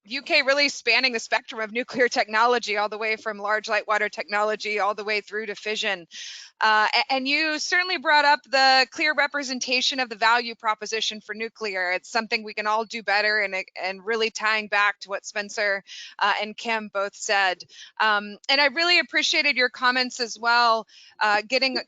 UK really spanning the spectrum of nuclear technology, all the way from large light water technology all the way through to fission. And you certainly brought up the clear representation of the value proposition for nuclear. It's something we can all do better, and really tying back to what Spencer and Kim both said. And I really appreciated your comments as well, getting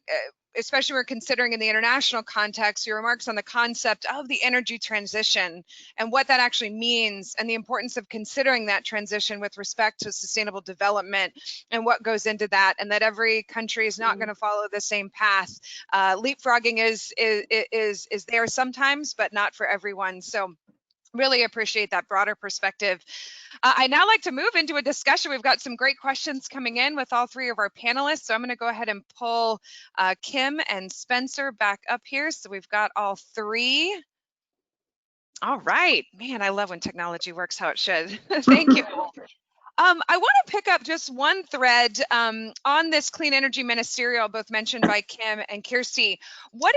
especially when we're considering in the international context, your remarks on the concept of the energy transition and what that actually means, and the importance of considering that transition with respect to sustainable development and what goes into that, and that every country is not going to follow the same path. Leapfrogging is there sometimes, but not for everyone. So really appreciate that broader perspective. I now like to move into a discussion. We've got some great questions coming in with all three of our panelists. So I'm going to go ahead and pull Kim and Spencer back up here. So we've got all three. All right, man, I love when technology works how it should. Thank you. I want to pick up just one thread on this clean energy ministerial, both mentioned by Kim and Kirsty. What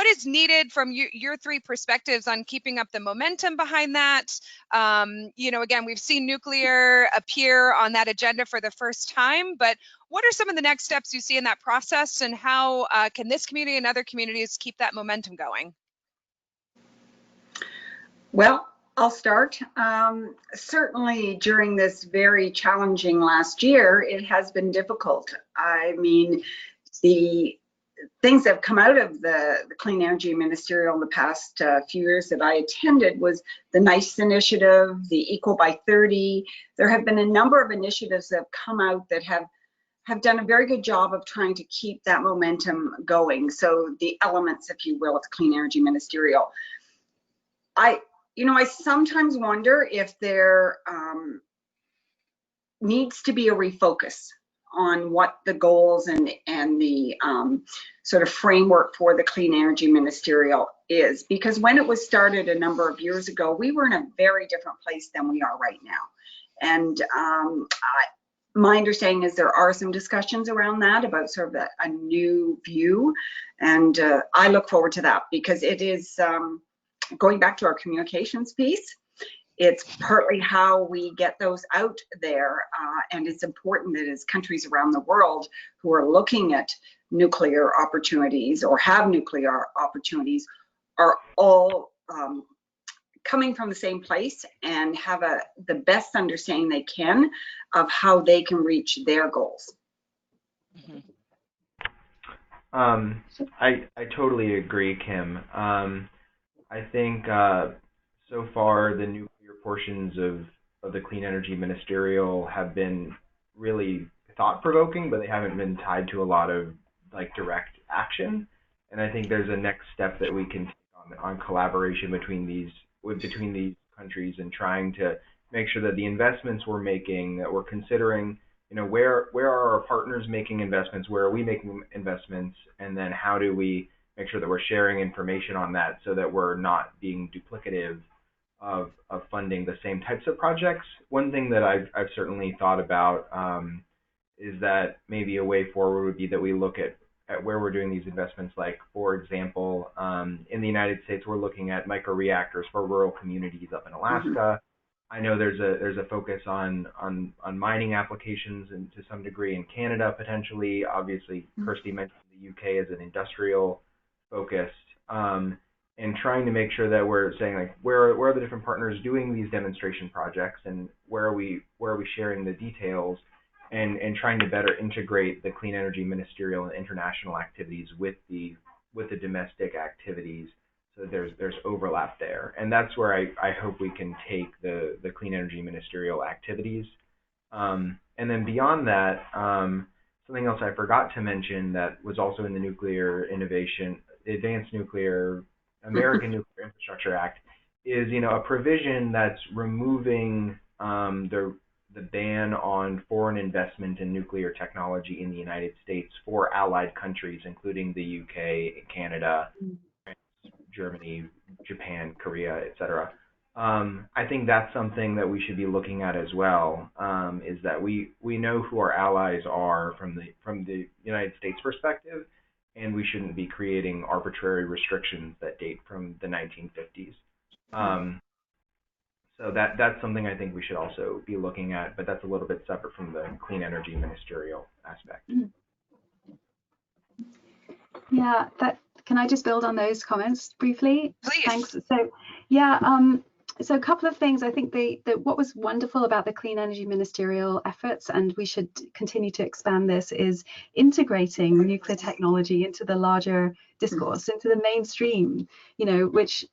is needed from your three perspectives on keeping up the momentum behind that? Again, we've seen nuclear appear on that agenda for the first time, but what are some of the next steps you see in that process, and how can this community and other communities keep that momentum going? Well, I'll start. Certainly during this very challenging last year, it has been difficult. I mean, the things that have come out of the Clean Energy Ministerial in the past few years that I attended was the NICE initiative, the Equal by 30. There have been a number of initiatives that have come out that have done a very good job of trying to keep that momentum going. So the elements, if you will, of the Clean Energy Ministerial. I sometimes wonder if there needs to be a refocus on what the goals and the sort of framework for the Clean Energy Ministerial is. Because when it was started a number of years ago, we were in a very different place than we are right now. And my understanding is there are some discussions around that about sort of a new view. And I look forward to that, because it is going back to our communications piece. It's partly how we get those out there, and it's important that as countries around the world who are looking at nuclear opportunities or have nuclear opportunities are all coming from the same place and have the best understanding they can of how they can reach their goals. Mm-hmm. I totally agree, Kim. I think so far the nuclear portions of the Clean Energy Ministerial have been really thought-provoking, but they haven't been tied to a lot of direct action. And I think there's a next step that we can take on collaboration between these countries, and trying to make sure that the investments we're making, that we're considering, where are our partners making investments, where are we making investments, and then how do we make sure that we're sharing information on that, so that we're not being duplicative of funding the same types of projects. One thing that I've certainly thought about is that maybe a way forward would be that we look at where we're doing these investments. Like, for example, in the United States, we're looking at microreactors for rural communities up in Alaska. Mm-hmm. I know there's a focus on mining applications, and to some degree in Canada potentially. Obviously, mm-hmm. Kirsty mentioned the UK as an industrial focused, and trying to make sure that we're saying where are the different partners doing these demonstration projects, and where are we sharing the details, and trying to better integrate the Clean Energy Ministerial and international activities with the domestic activities, so that there's overlap there. And that's where I hope we can take the Clean Energy Ministerial activities. And then beyond that, something else I forgot to mention that was also in the nuclear innovation, the Advanced Nuclear American Nuclear Infrastructure Act is, a provision that's removing the ban on foreign investment in nuclear technology in the United States for allied countries, including the UK, Canada, Germany, Japan, Korea, etc. I think that's something that we should be looking at as well. Is that we know who our allies are from the United States perspective, and we shouldn't be creating arbitrary restrictions that date from the 1950s. So that's something I think we should also be looking at, but that's a little bit separate from the clean energy ministerial aspect. Yeah, can I just build on those comments briefly? Please. Thanks. So yeah, so a couple of things. I think what was wonderful about the clean energy ministerial efforts, and we should continue to expand this, is integrating nuclear technology into the larger discourse, into the mainstream, which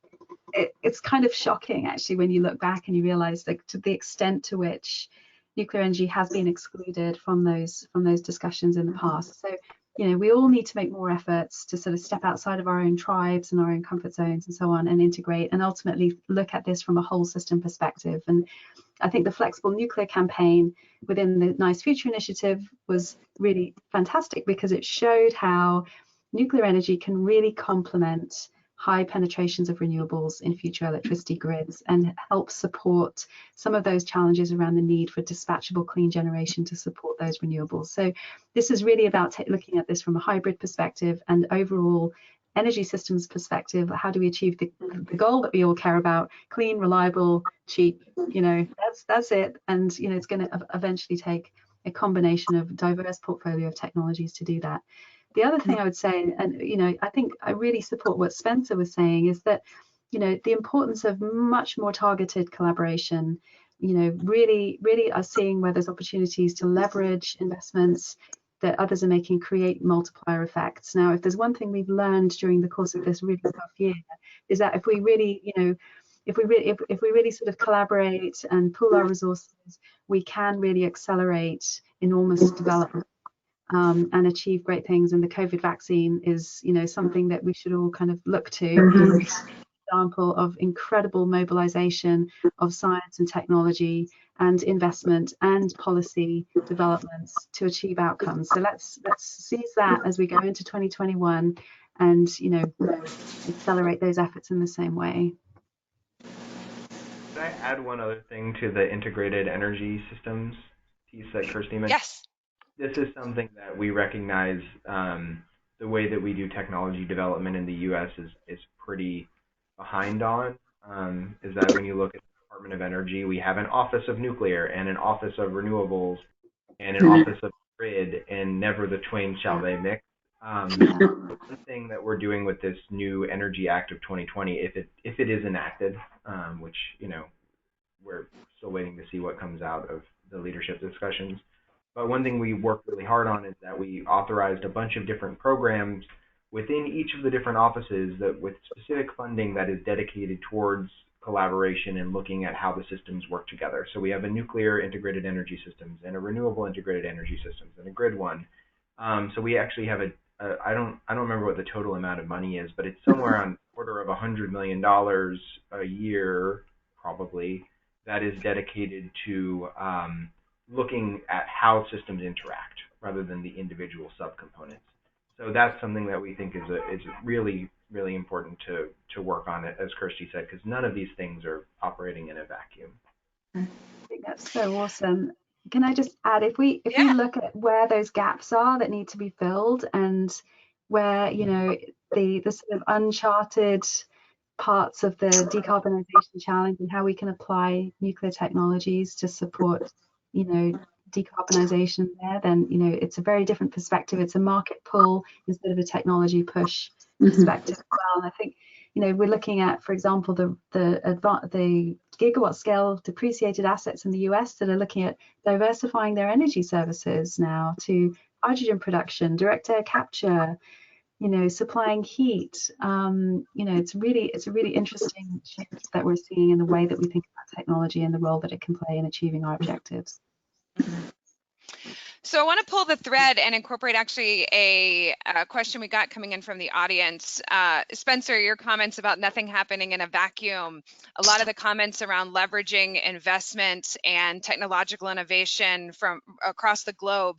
it's kind of shocking actually when you look back and you realize to the extent to which nuclear energy has been excluded from those discussions in the past. So we all need to make more efforts to sort of step outside of our own tribes and our own comfort zones and so on, and integrate and ultimately look at this from a whole system perspective. And I think the flexible nuclear campaign within the Nice Future Initiative was really fantastic, because it showed how nuclear energy can really complement high penetrations of renewables in future electricity grids and help support some of those challenges around the need for dispatchable clean generation to support those renewables. So this is really about looking at this from a hybrid perspective and overall energy systems perspective. How do we achieve the goal that we all care about? Clean, reliable, cheap, that's it. And it's going to eventually take a combination of diverse portfolio of technologies to do that. The other thing I would say, and I think I really support what Spencer was saying, is that the importance of much more targeted collaboration. Really are seeing where there's opportunities to leverage investments that others are making, create multiplier effects. Now, if there's one thing we've learned during the course of this really tough year, is that if we really, if we really sort of collaborate and pool our resources, we can really accelerate enormous development. And achieve great things. And the COVID vaccine is, something that we should all kind of look to. Example of incredible mobilization of science and technology and investment and policy developments to achieve outcomes. So let's seize that as we go into 2021 and accelerate those efforts in the same way. Could I add one other thing to the integrated energy systems piece that Kirsty mentioned? Yes. This is something that we recognize. The way that we do technology development in the U.S. is pretty behind on. Is that when you look at the Department of Energy, we have an Office of Nuclear and an Office of Renewables and an Office of Grid, and never the twain shall they mix. One thing that we're doing with this new Energy Act of 2020, if it is enacted, which we're still waiting to see what comes out of the leadership discussions. But one thing we worked really hard on is that we authorized a bunch of different programs within each of the different offices that with specific funding that is dedicated towards collaboration and looking at how the systems work together. So we have a nuclear integrated energy systems and a renewable integrated energy systems and a grid one. So we actually have I don't remember what the total amount of money is, but it's somewhere on the order of $100 million a year, probably, that is dedicated to looking at how systems interact rather than the individual subcomponents. So that's something that we think is really, really important to work on, as Kirsty said, because none of these things are operating in a vacuum. I think that's so awesome. Can I just add, if we look at where those gaps are that need to be filled, and where the sort of uncharted parts of the decarbonization challenge and how we can apply nuclear technologies to support decarbonization there, then it's a very different perspective. It's a market pull instead of a technology push perspective as well. And I think we're looking at, for example, the gigawatt scale depreciated assets in the US that are looking at diversifying their energy services now to hydrogen production, direct air capture, supplying heat. It's a really interesting shift that we're seeing in the way that we think about technology and the role that it can play in achieving our objectives. So I want to pull the thread and incorporate actually a question we got coming in from the audience. Spencer, your comments about nothing happening in a vacuum, a lot of the comments around leveraging investment and technological innovation from across the globe.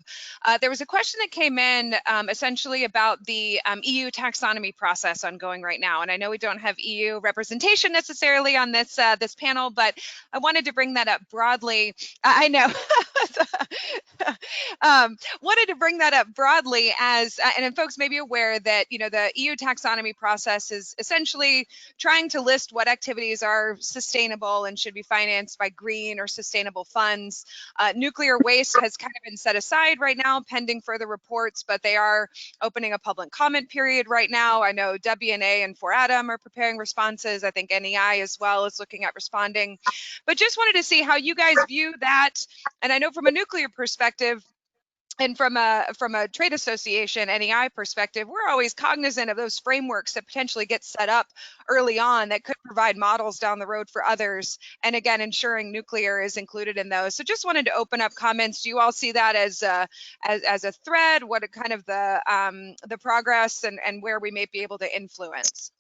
There was a question that came in essentially about the EU taxonomy process ongoing right now. And I know we don't have EU representation necessarily on this this panel, but I wanted to bring that up broadly. I know. Wanted to bring that up broadly as, and folks may be aware that, you know, the EU taxonomy process is essentially trying to list what activities are sustainable and should be financed by green or sustainable funds. Nuclear waste has kind of been set aside right now, pending further reports, but they are opening a public comment period right now. I know WNA and 4Atom are preparing responses. I think NEI as well is looking at responding. But just wanted to see how you guys view that. And I know from a nuclear perspective, and from a trade association, NEI perspective, we're always cognizant of those frameworks that potentially get set up early on that could provide models down the road for others. And again, ensuring nuclear is included in those. So just wanted to open up comments. Do you all see that as a thread? What are kind of the progress and where we may be able to influence?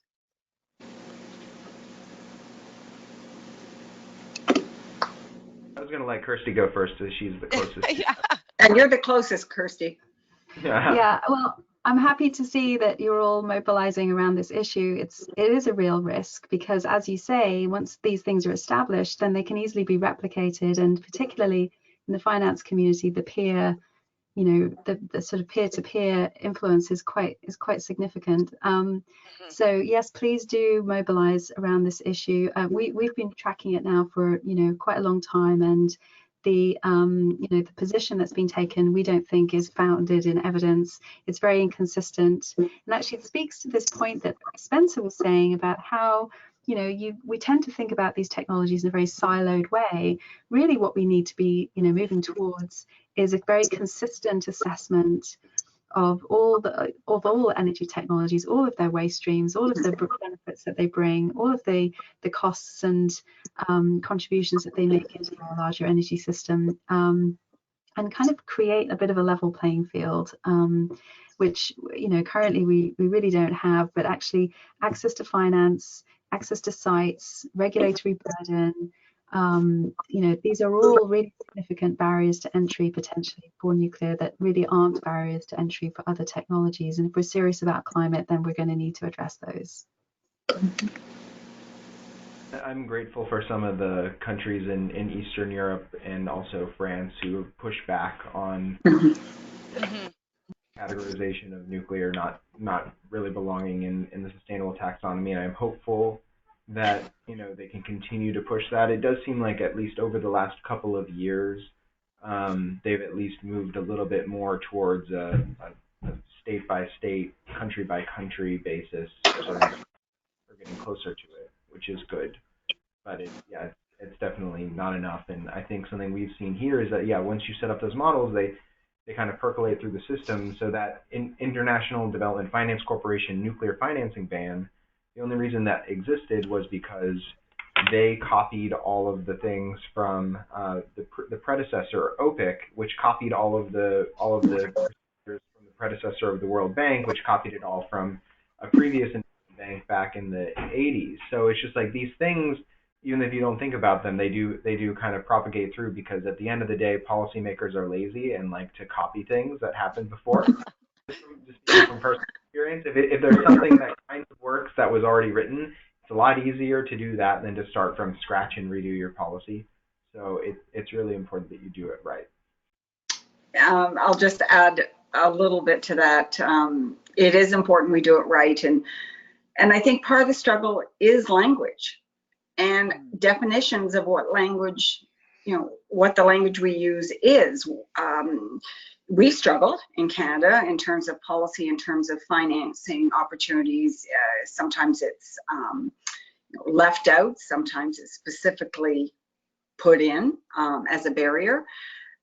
I was going to let Kirsty go first, as she's the closest. Yeah. And you're the closest, Kirsty. Yeah, well, I'm happy to see that you're all mobilizing around this issue. It is a real risk because, as you say, once these things are established, then they can easily be replicated, and particularly in the finance community, the peer, you know, the sort of peer-to-peer influence is quite significant. So yes, please do mobilize around this issue. We've been tracking it now for, you know, quite a long time, and the you know, the position that's been taken, we don't think is founded in evidence. It's very inconsistent, and actually it speaks to this point that Spencer was saying about how, you know, we tend to think about these technologies in a very siloed way. Really what we need to be, you know, moving towards is a very consistent assessment of all energy technologies, all of their waste streams, all of the benefits that they bring, all of the costs and contributions that they make into our larger energy system, and kind of create a bit of a level playing field, which, you know, currently we really don't have. But actually, access to finance, access to sites, regulatory burden, you know, these are all really significant barriers to entry potentially for nuclear that really aren't barriers to entry for other technologies. And if we're serious about climate, then we're going to need to address those. I'm grateful for some of the countries in Eastern Europe and also France who have pushed back on categorization of nuclear not really belonging in the sustainable taxonomy. And I'm hopeful that, you know, they can continue to push that. It does seem like at least over the last couple of years, they've at least moved a little bit more towards a state by state, country by country basis. So we're getting closer to it, which is good. But it's definitely not enough. And I think something we've seen here is that, yeah, once you set up those models, they kind of percolate through the system. So that International Development Finance Corporation nuclear financing ban, the only reason that existed was because they copied all of the things from the predecessor OPIC, which copied all of the procedures from the predecessor of the World Bank, which copied it all from a previous bank back in the 80s. So it's just like these things, even if you don't think about them, they do kind of propagate through, because at the end of the day, policymakers are lazy and like to copy things that happened before. Just from personal experience, if there's something that kind of works that was already written, it's a lot easier to do that than to start from scratch and redo your policy. So it's really important that you do it right. I'll just add a little bit to that. It is important we do it right, and I think part of the struggle is language and definitions of what language, you know, what the language we use is. We struggle in Canada in terms of policy, in terms of financing opportunities. Sometimes it's left out, sometimes it's specifically put in as a barrier.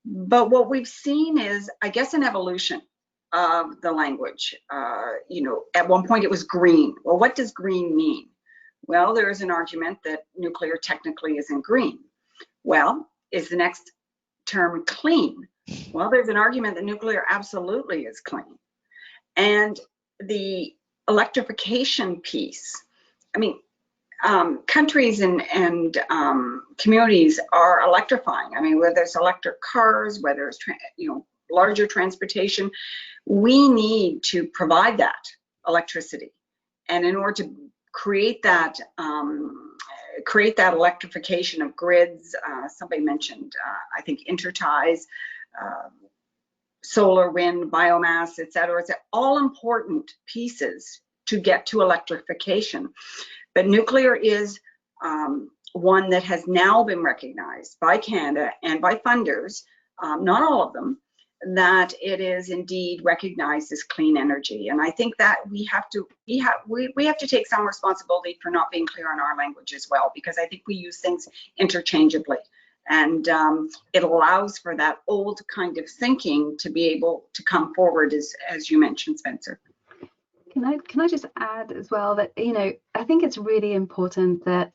But what we've seen is, I guess, an evolution of the language. You know, at one point it was green. Well, what does green mean? Well, there is an argument that nuclear technically isn't green. Well, is the next term clean? Well, there's an argument that nuclear absolutely is clean. And the electrification piece, I mean, countries and communities are electrifying. I mean, whether it's electric cars, whether it's larger transportation, we need to provide that electricity. And in order to create that electrification of grids, somebody mentioned, I think, interties, solar, wind, biomass, et cetera. It's all important pieces to get to electrification. But nuclear is one that has now been recognized by Canada and by funders, not all of them, that it is indeed recognized as clean energy. And I think that we have to take some responsibility for not being clear on our language as well, because I think we use things interchangeably. And it allows for that old kind of thinking to be able to come forward, as you mentioned, Spencer. Can I just add as well that, I think it's really important that,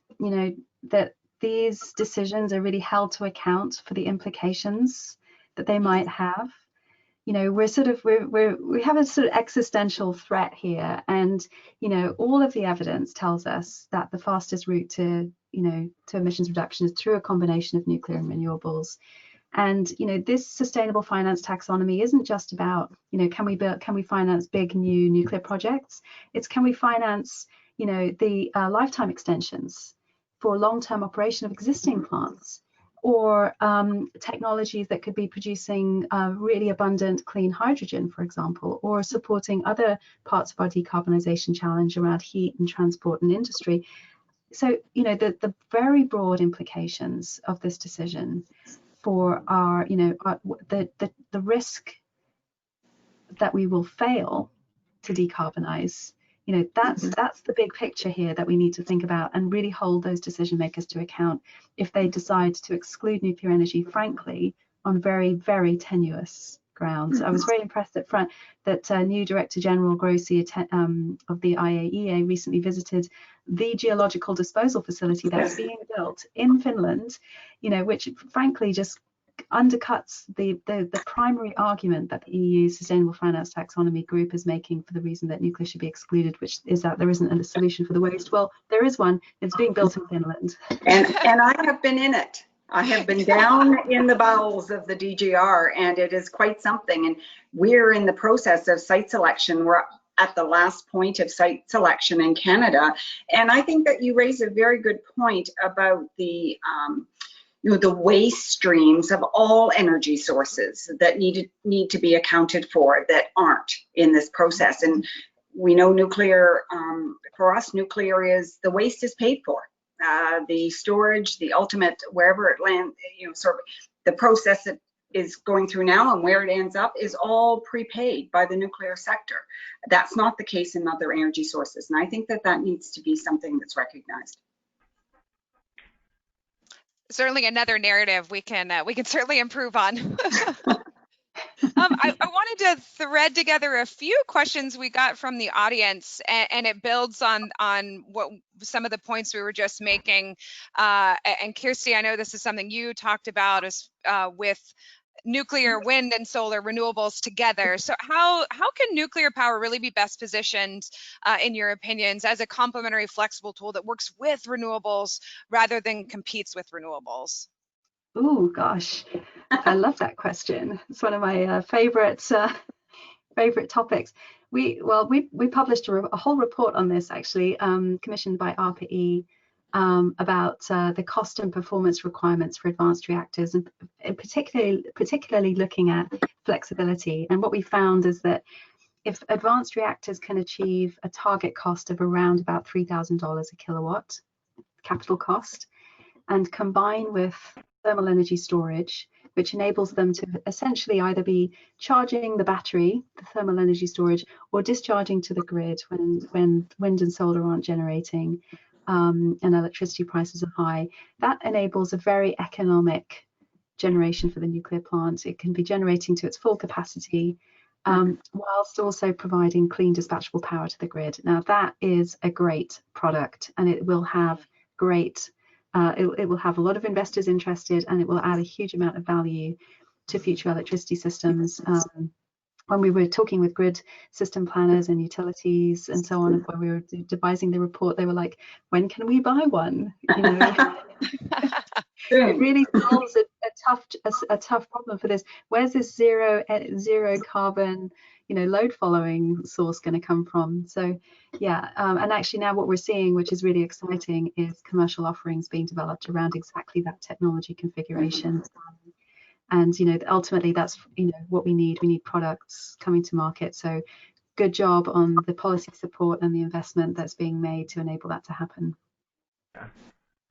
that these decisions are really held to account for the implications that they might have. We have a sort of existential threat here, and all of the evidence tells us that the fastest route to emissions reduction is through a combination of nuclear and renewables. And this sustainable finance taxonomy isn't just about can we finance big new nuclear projects. It's can we finance the lifetime extensions for long-term operation of existing plants, or technologies that could be producing really abundant clean hydrogen, for example, or supporting other parts of our decarbonisation challenge around heat and transport and industry. So the very broad implications of this decision for our the risk that we will fail to decarbonize, that's the big picture here that we need to think about and really hold those decision makers to account if they decide to exclude nuclear energy, frankly, on very, very tenuous grounds. I was very impressed that new Director General Grossi of the IAEA recently visited the geological disposal facility that's being built in Finland, which frankly just undercuts the primary argument that the EU Sustainable Finance Taxonomy group is making for the reason that nuclear should be excluded, which is that there isn't a solution for the waste. Well, there is one. It's being built in Finland. And I have been in it. I have been down in the bowels of the DGR, and it is quite something. And we're in the process of site selection. We're at the last point of site selection in Canada. And I think that you raise a very good point about the the waste streams of all energy sources that need to be accounted for that aren't in this process. And we know nuclear, for us, nuclear is, the waste is paid for. The storage, the ultimate, wherever it lands, sort of the process that is going through now and where it ends up is all prepaid by the nuclear sector. That's not the case in other energy sources. And I think that needs to be something that's recognized. Certainly another narrative we can certainly improve on. I wanted to thread together a few questions we got from the audience, and it builds on what some of the points we were just making. And Kirsty, I know this is something you talked about with nuclear, wind, and solar renewables together. So how can nuclear power really be best positioned, in your opinions, as a complementary flexible tool that works with renewables rather than competes with renewables? Oh gosh, I love that question. It's one of my favorite topics. We published a whole report on this, actually, commissioned by ARPA-E, about the cost and performance requirements for advanced reactors, and particularly looking at flexibility. And what we found is that if advanced reactors can achieve a target cost of around about $3,000 a kilowatt capital cost, and combine with thermal energy storage, which enables them to essentially either be charging the battery, the thermal energy storage, or discharging to the grid when wind and solar aren't generating, and electricity prices are high. That enables a very economic generation for the nuclear plant. It can be generating to its full capacity, whilst also providing clean dispatchable power to the grid. Now that is a great product, and it will have it will have a lot of investors interested, and it will add a huge amount of value to future electricity systems. When we were talking with grid system planners and utilities and so on, and when we were devising the report, they were like, when can we buy one? You know, it really solves a tough problem for this. Where's this zero carbon, you know, load following source going to come from? So yeah, and actually now what we're seeing, which is really exciting, is commercial offerings being developed around exactly that technology configuration. And, you know, ultimately that's, you know, what we need. We need products coming to market. So good job on the policy support and the investment that's being made to enable that to happen. Yeah.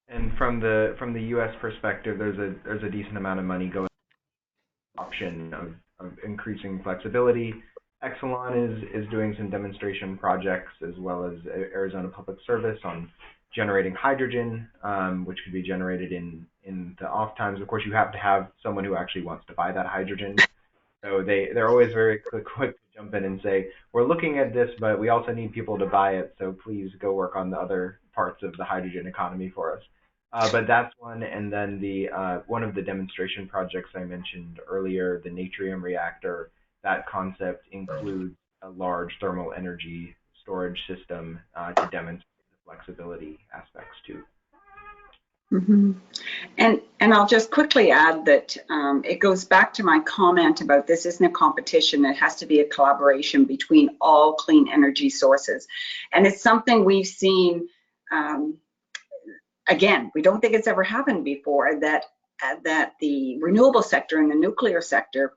And from the U.S. perspective, there's a decent amount of money going option of increasing flexibility. Exelon is doing some demonstration projects, as well as Arizona Public Service, on generating hydrogen, which could be generated in the off times. Of course, you have to have someone who actually wants to buy that hydrogen. So they're always very quick to jump in and say, we're looking at this, but we also need people to buy it, so please go work on the other parts of the hydrogen economy for us. But that's one, and then the one of the demonstration projects I mentioned earlier, the Natrium reactor, that concept includes a large thermal energy storage system to demonstrate the flexibility aspects too. Mm-hmm. And I'll just quickly add that it goes back to my comment about this isn't a competition. It has to be a collaboration between all clean energy sources. And it's something we've seen, again, we don't think it's ever happened before, that the renewable sector and the nuclear sector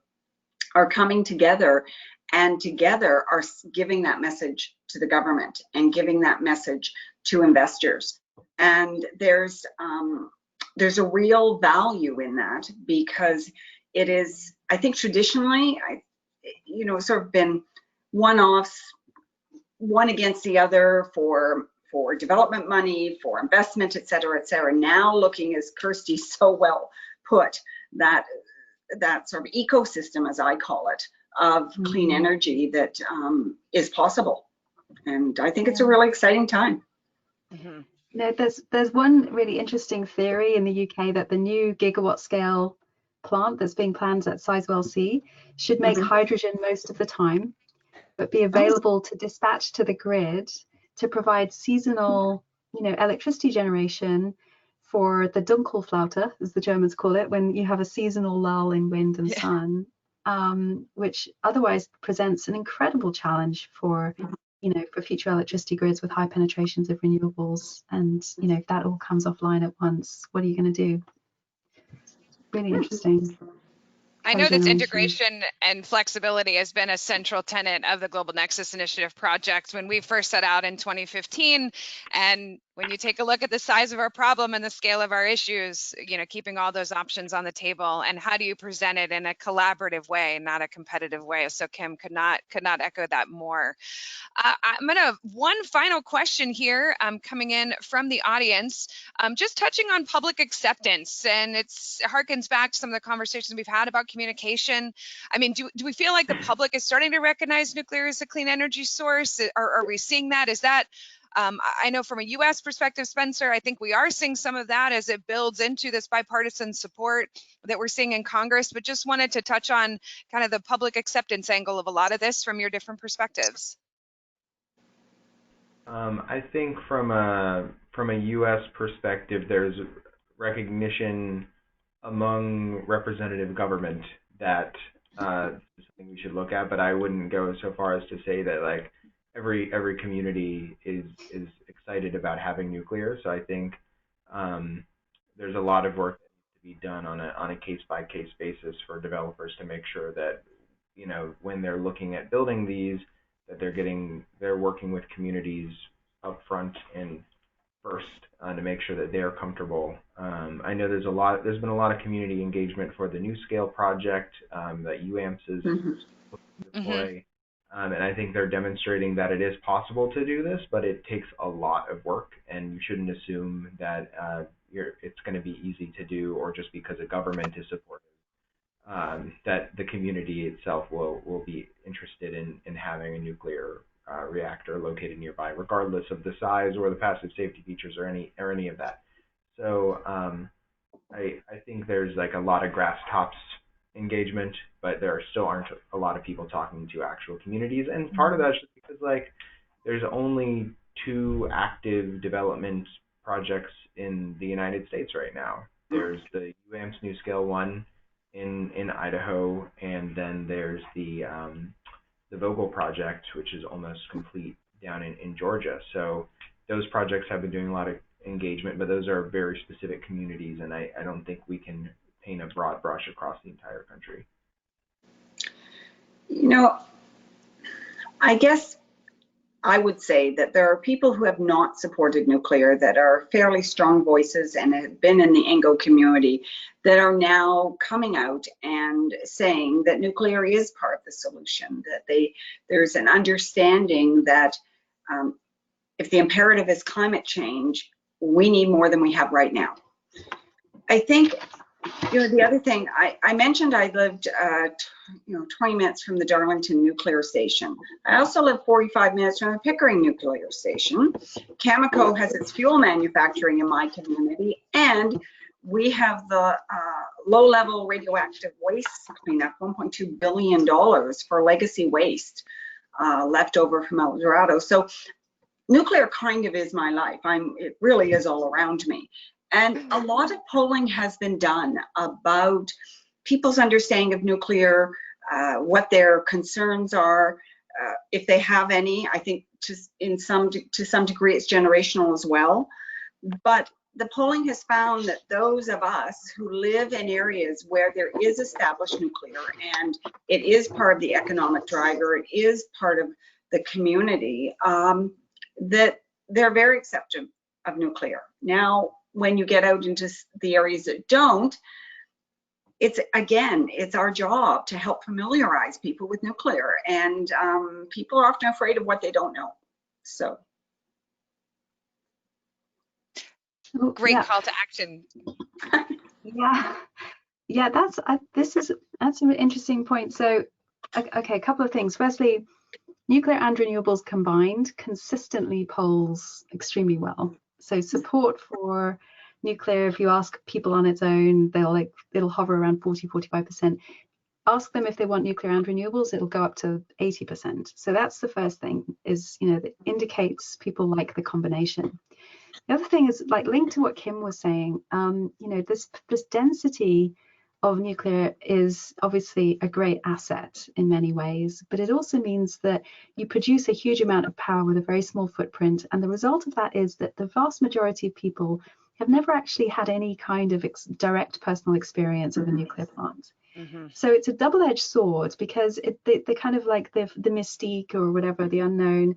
are coming together, and together are giving that message to the government and giving that message to investors. And there's a real value in that, because it is, I think traditionally, you know, sort of been one-offs, one against the other for development money, for investment, et cetera, et cetera. Now looking, as Kirsty so well put, that sort of ecosystem, as I call it, of clean energy that is possible. And I think it's a really exciting time. Mm-hmm. No, there's one really interesting theory in the UK that the new gigawatt scale plant that's being planned at Sizewell C should make hydrogen most of the time, but be available to dispatch to the grid to provide seasonal, you know, electricity generation for the Dunkelflaute, as the Germans call it, when you have a seasonal lull in wind and sun, which otherwise presents an incredible challenge for, you know, for future electricity grids with high penetrations of renewables. And, you know, if that all comes offline at once, what are you going to do? Really interesting. I know this integration and flexibility has been a central tenet of the Global Nexus Initiative project when we first set out in 2015. And when you take a look at the size of our problem and the scale of our issues, you know, keeping all those options on the table, and how do you present it in a collaborative way, not a competitive way? So Kim could not echo that more. I'm gonna one final question here coming in from the audience, just touching on public acceptance, and it's harkens back to some of the conversations we've had about communication. I mean, do we feel like the public is starting to recognize nuclear as a clean energy source? Are we seeing that? Is that I know from a U.S. perspective, Spencer, I think we are seeing some of that as it builds into this bipartisan support that we're seeing in Congress, but just wanted to touch on kind of the public acceptance angle of a lot of this from your different perspectives. I think from a U.S. perspective, there's recognition among representative government that is something we should look at, but I wouldn't go so far as to say that like every community is excited about having nuclear. So I think there's a lot of work that needs to be done on a case-by-case basis for developers to make sure that, you know, when they're looking at building these, that they're working with communities up front and first to make sure that they're comfortable. I know there's been a lot of community engagement for the NuScale project that UAMPS is looking to deploy. And I think they're demonstrating that it is possible to do this, but it takes a lot of work, and you shouldn't assume that it's going to be easy to do, or just because a government is supportive, that the community itself will be interested in having a nuclear reactor located nearby, regardless of the size or the passive safety features or any of that. So I think there's like a lot of grass tops engagement, but there still aren't a lot of people talking to actual communities. And part of that's just because like there's only 2 active development projects in the United States right now. There's the UAM's NuScale one in Idaho, and then there's the Vogel project, which is almost complete down in Georgia. So those projects have been doing a lot of engagement, but those are very specific communities, and I don't think we can paint a broad brush across the entire country. You know, I guess I would say that there are people who have not supported nuclear that are fairly strong voices and have been in the Ingo community that are now coming out and saying that nuclear is part of the solution, that there's an understanding that if the imperative is climate change, we need more than we have right now. I think, you know, the other thing, I mentioned I lived, 20 minutes from the Darlington nuclear station. I also live 45 minutes from the Pickering nuclear station. Cameco has its fuel manufacturing in my community, and we have the low-level radioactive waste cleanup, $1.2 billion for legacy waste left over from El Dorado. So nuclear kind of is my life. It really is all around me. And a lot of polling has been done about people's understanding of nuclear, what their concerns are, if they have any. I think to some degree it's generational as well. But the polling has found that those of us who live in areas where there is established nuclear and it is part of the economic driver, it is part of the community, that they're very accepting of nuclear. Now, when you get out into the areas that don't, it's our job to help familiarize people with nuclear, and people are often afraid of what they don't know. So great call to action. Yeah, that's an interesting point. So okay, a couple of things. Firstly, nuclear and renewables combined consistently polls extremely well. So support for nuclear, if you ask people on its own, it'll hover around 40-45%. Ask them if they want nuclear and renewables, it'll go up to 80%. So that's the first thing, is, that indicates people like the combination. The other thing is, like, linked to what Kim was saying, this density of nuclear is obviously a great asset in many ways, but it also means that you produce a huge amount of power with a very small footprint, and the result of that is that the vast majority of people have never actually had any kind of direct personal experience of a nuclear plant. Mm-hmm. So it's a double-edged sword, because the kind of like the mystique or whatever, the unknown,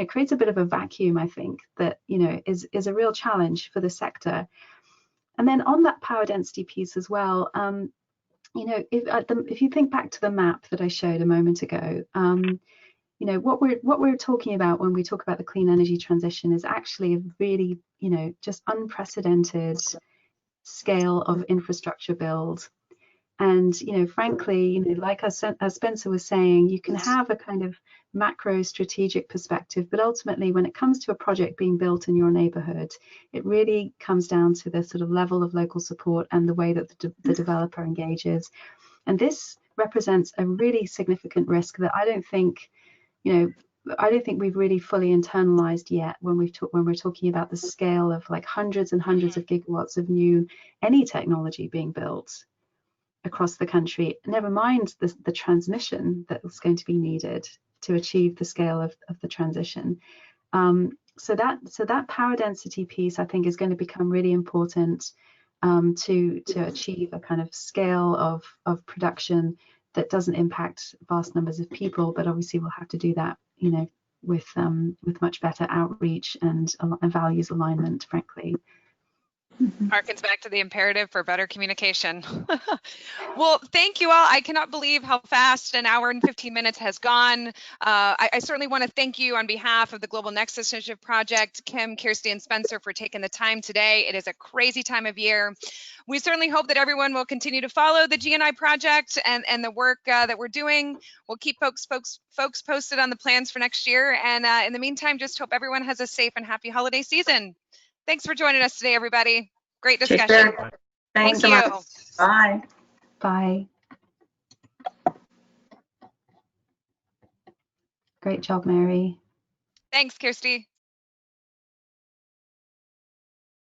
creates a bit of a vacuum, I think, that is a real challenge for the sector. And then on that power density piece as well, if you think back to the map that I showed a moment ago, what we're talking about when we talk about the clean energy transition is actually a really, just unprecedented scale of infrastructure build. And, frankly, like as Spencer was saying, you can have a kind of macro strategic perspective, but ultimately when it comes to a project being built in your neighborhood, it really comes down to the sort of level of local support and the way that the developer engages. And this represents a really significant risk that I don't think we've really fully internalized yet when we're talking about the scale of like hundreds and hundreds of gigawatts of any technology being built across the country, never mind the transmission that's going to be needed to achieve the scale of the transition. So that power density piece, I think, is going to become really important to achieve a kind of scale of production that doesn't impact vast numbers of people, but obviously we'll have to do that, with much better outreach and values alignment, frankly. Harkens back to the imperative for better communication. Well, thank you all. I cannot believe how fast an hour and 15 minutes has gone. I certainly want to thank you on behalf of the Global Nexus Initiative Project, Kim, Kirsty, and Spencer, for taking the time today. It is a crazy time of year. We certainly hope that everyone will continue to follow the GNI project and the work that we're doing. We'll keep folks posted on the plans for next year. And in the meantime, just hope everyone has a safe and happy holiday season. Thanks for joining us today, everybody. Great discussion. Thanks so much. Bye. Bye. Great job, Mary. Thanks, Kirsty.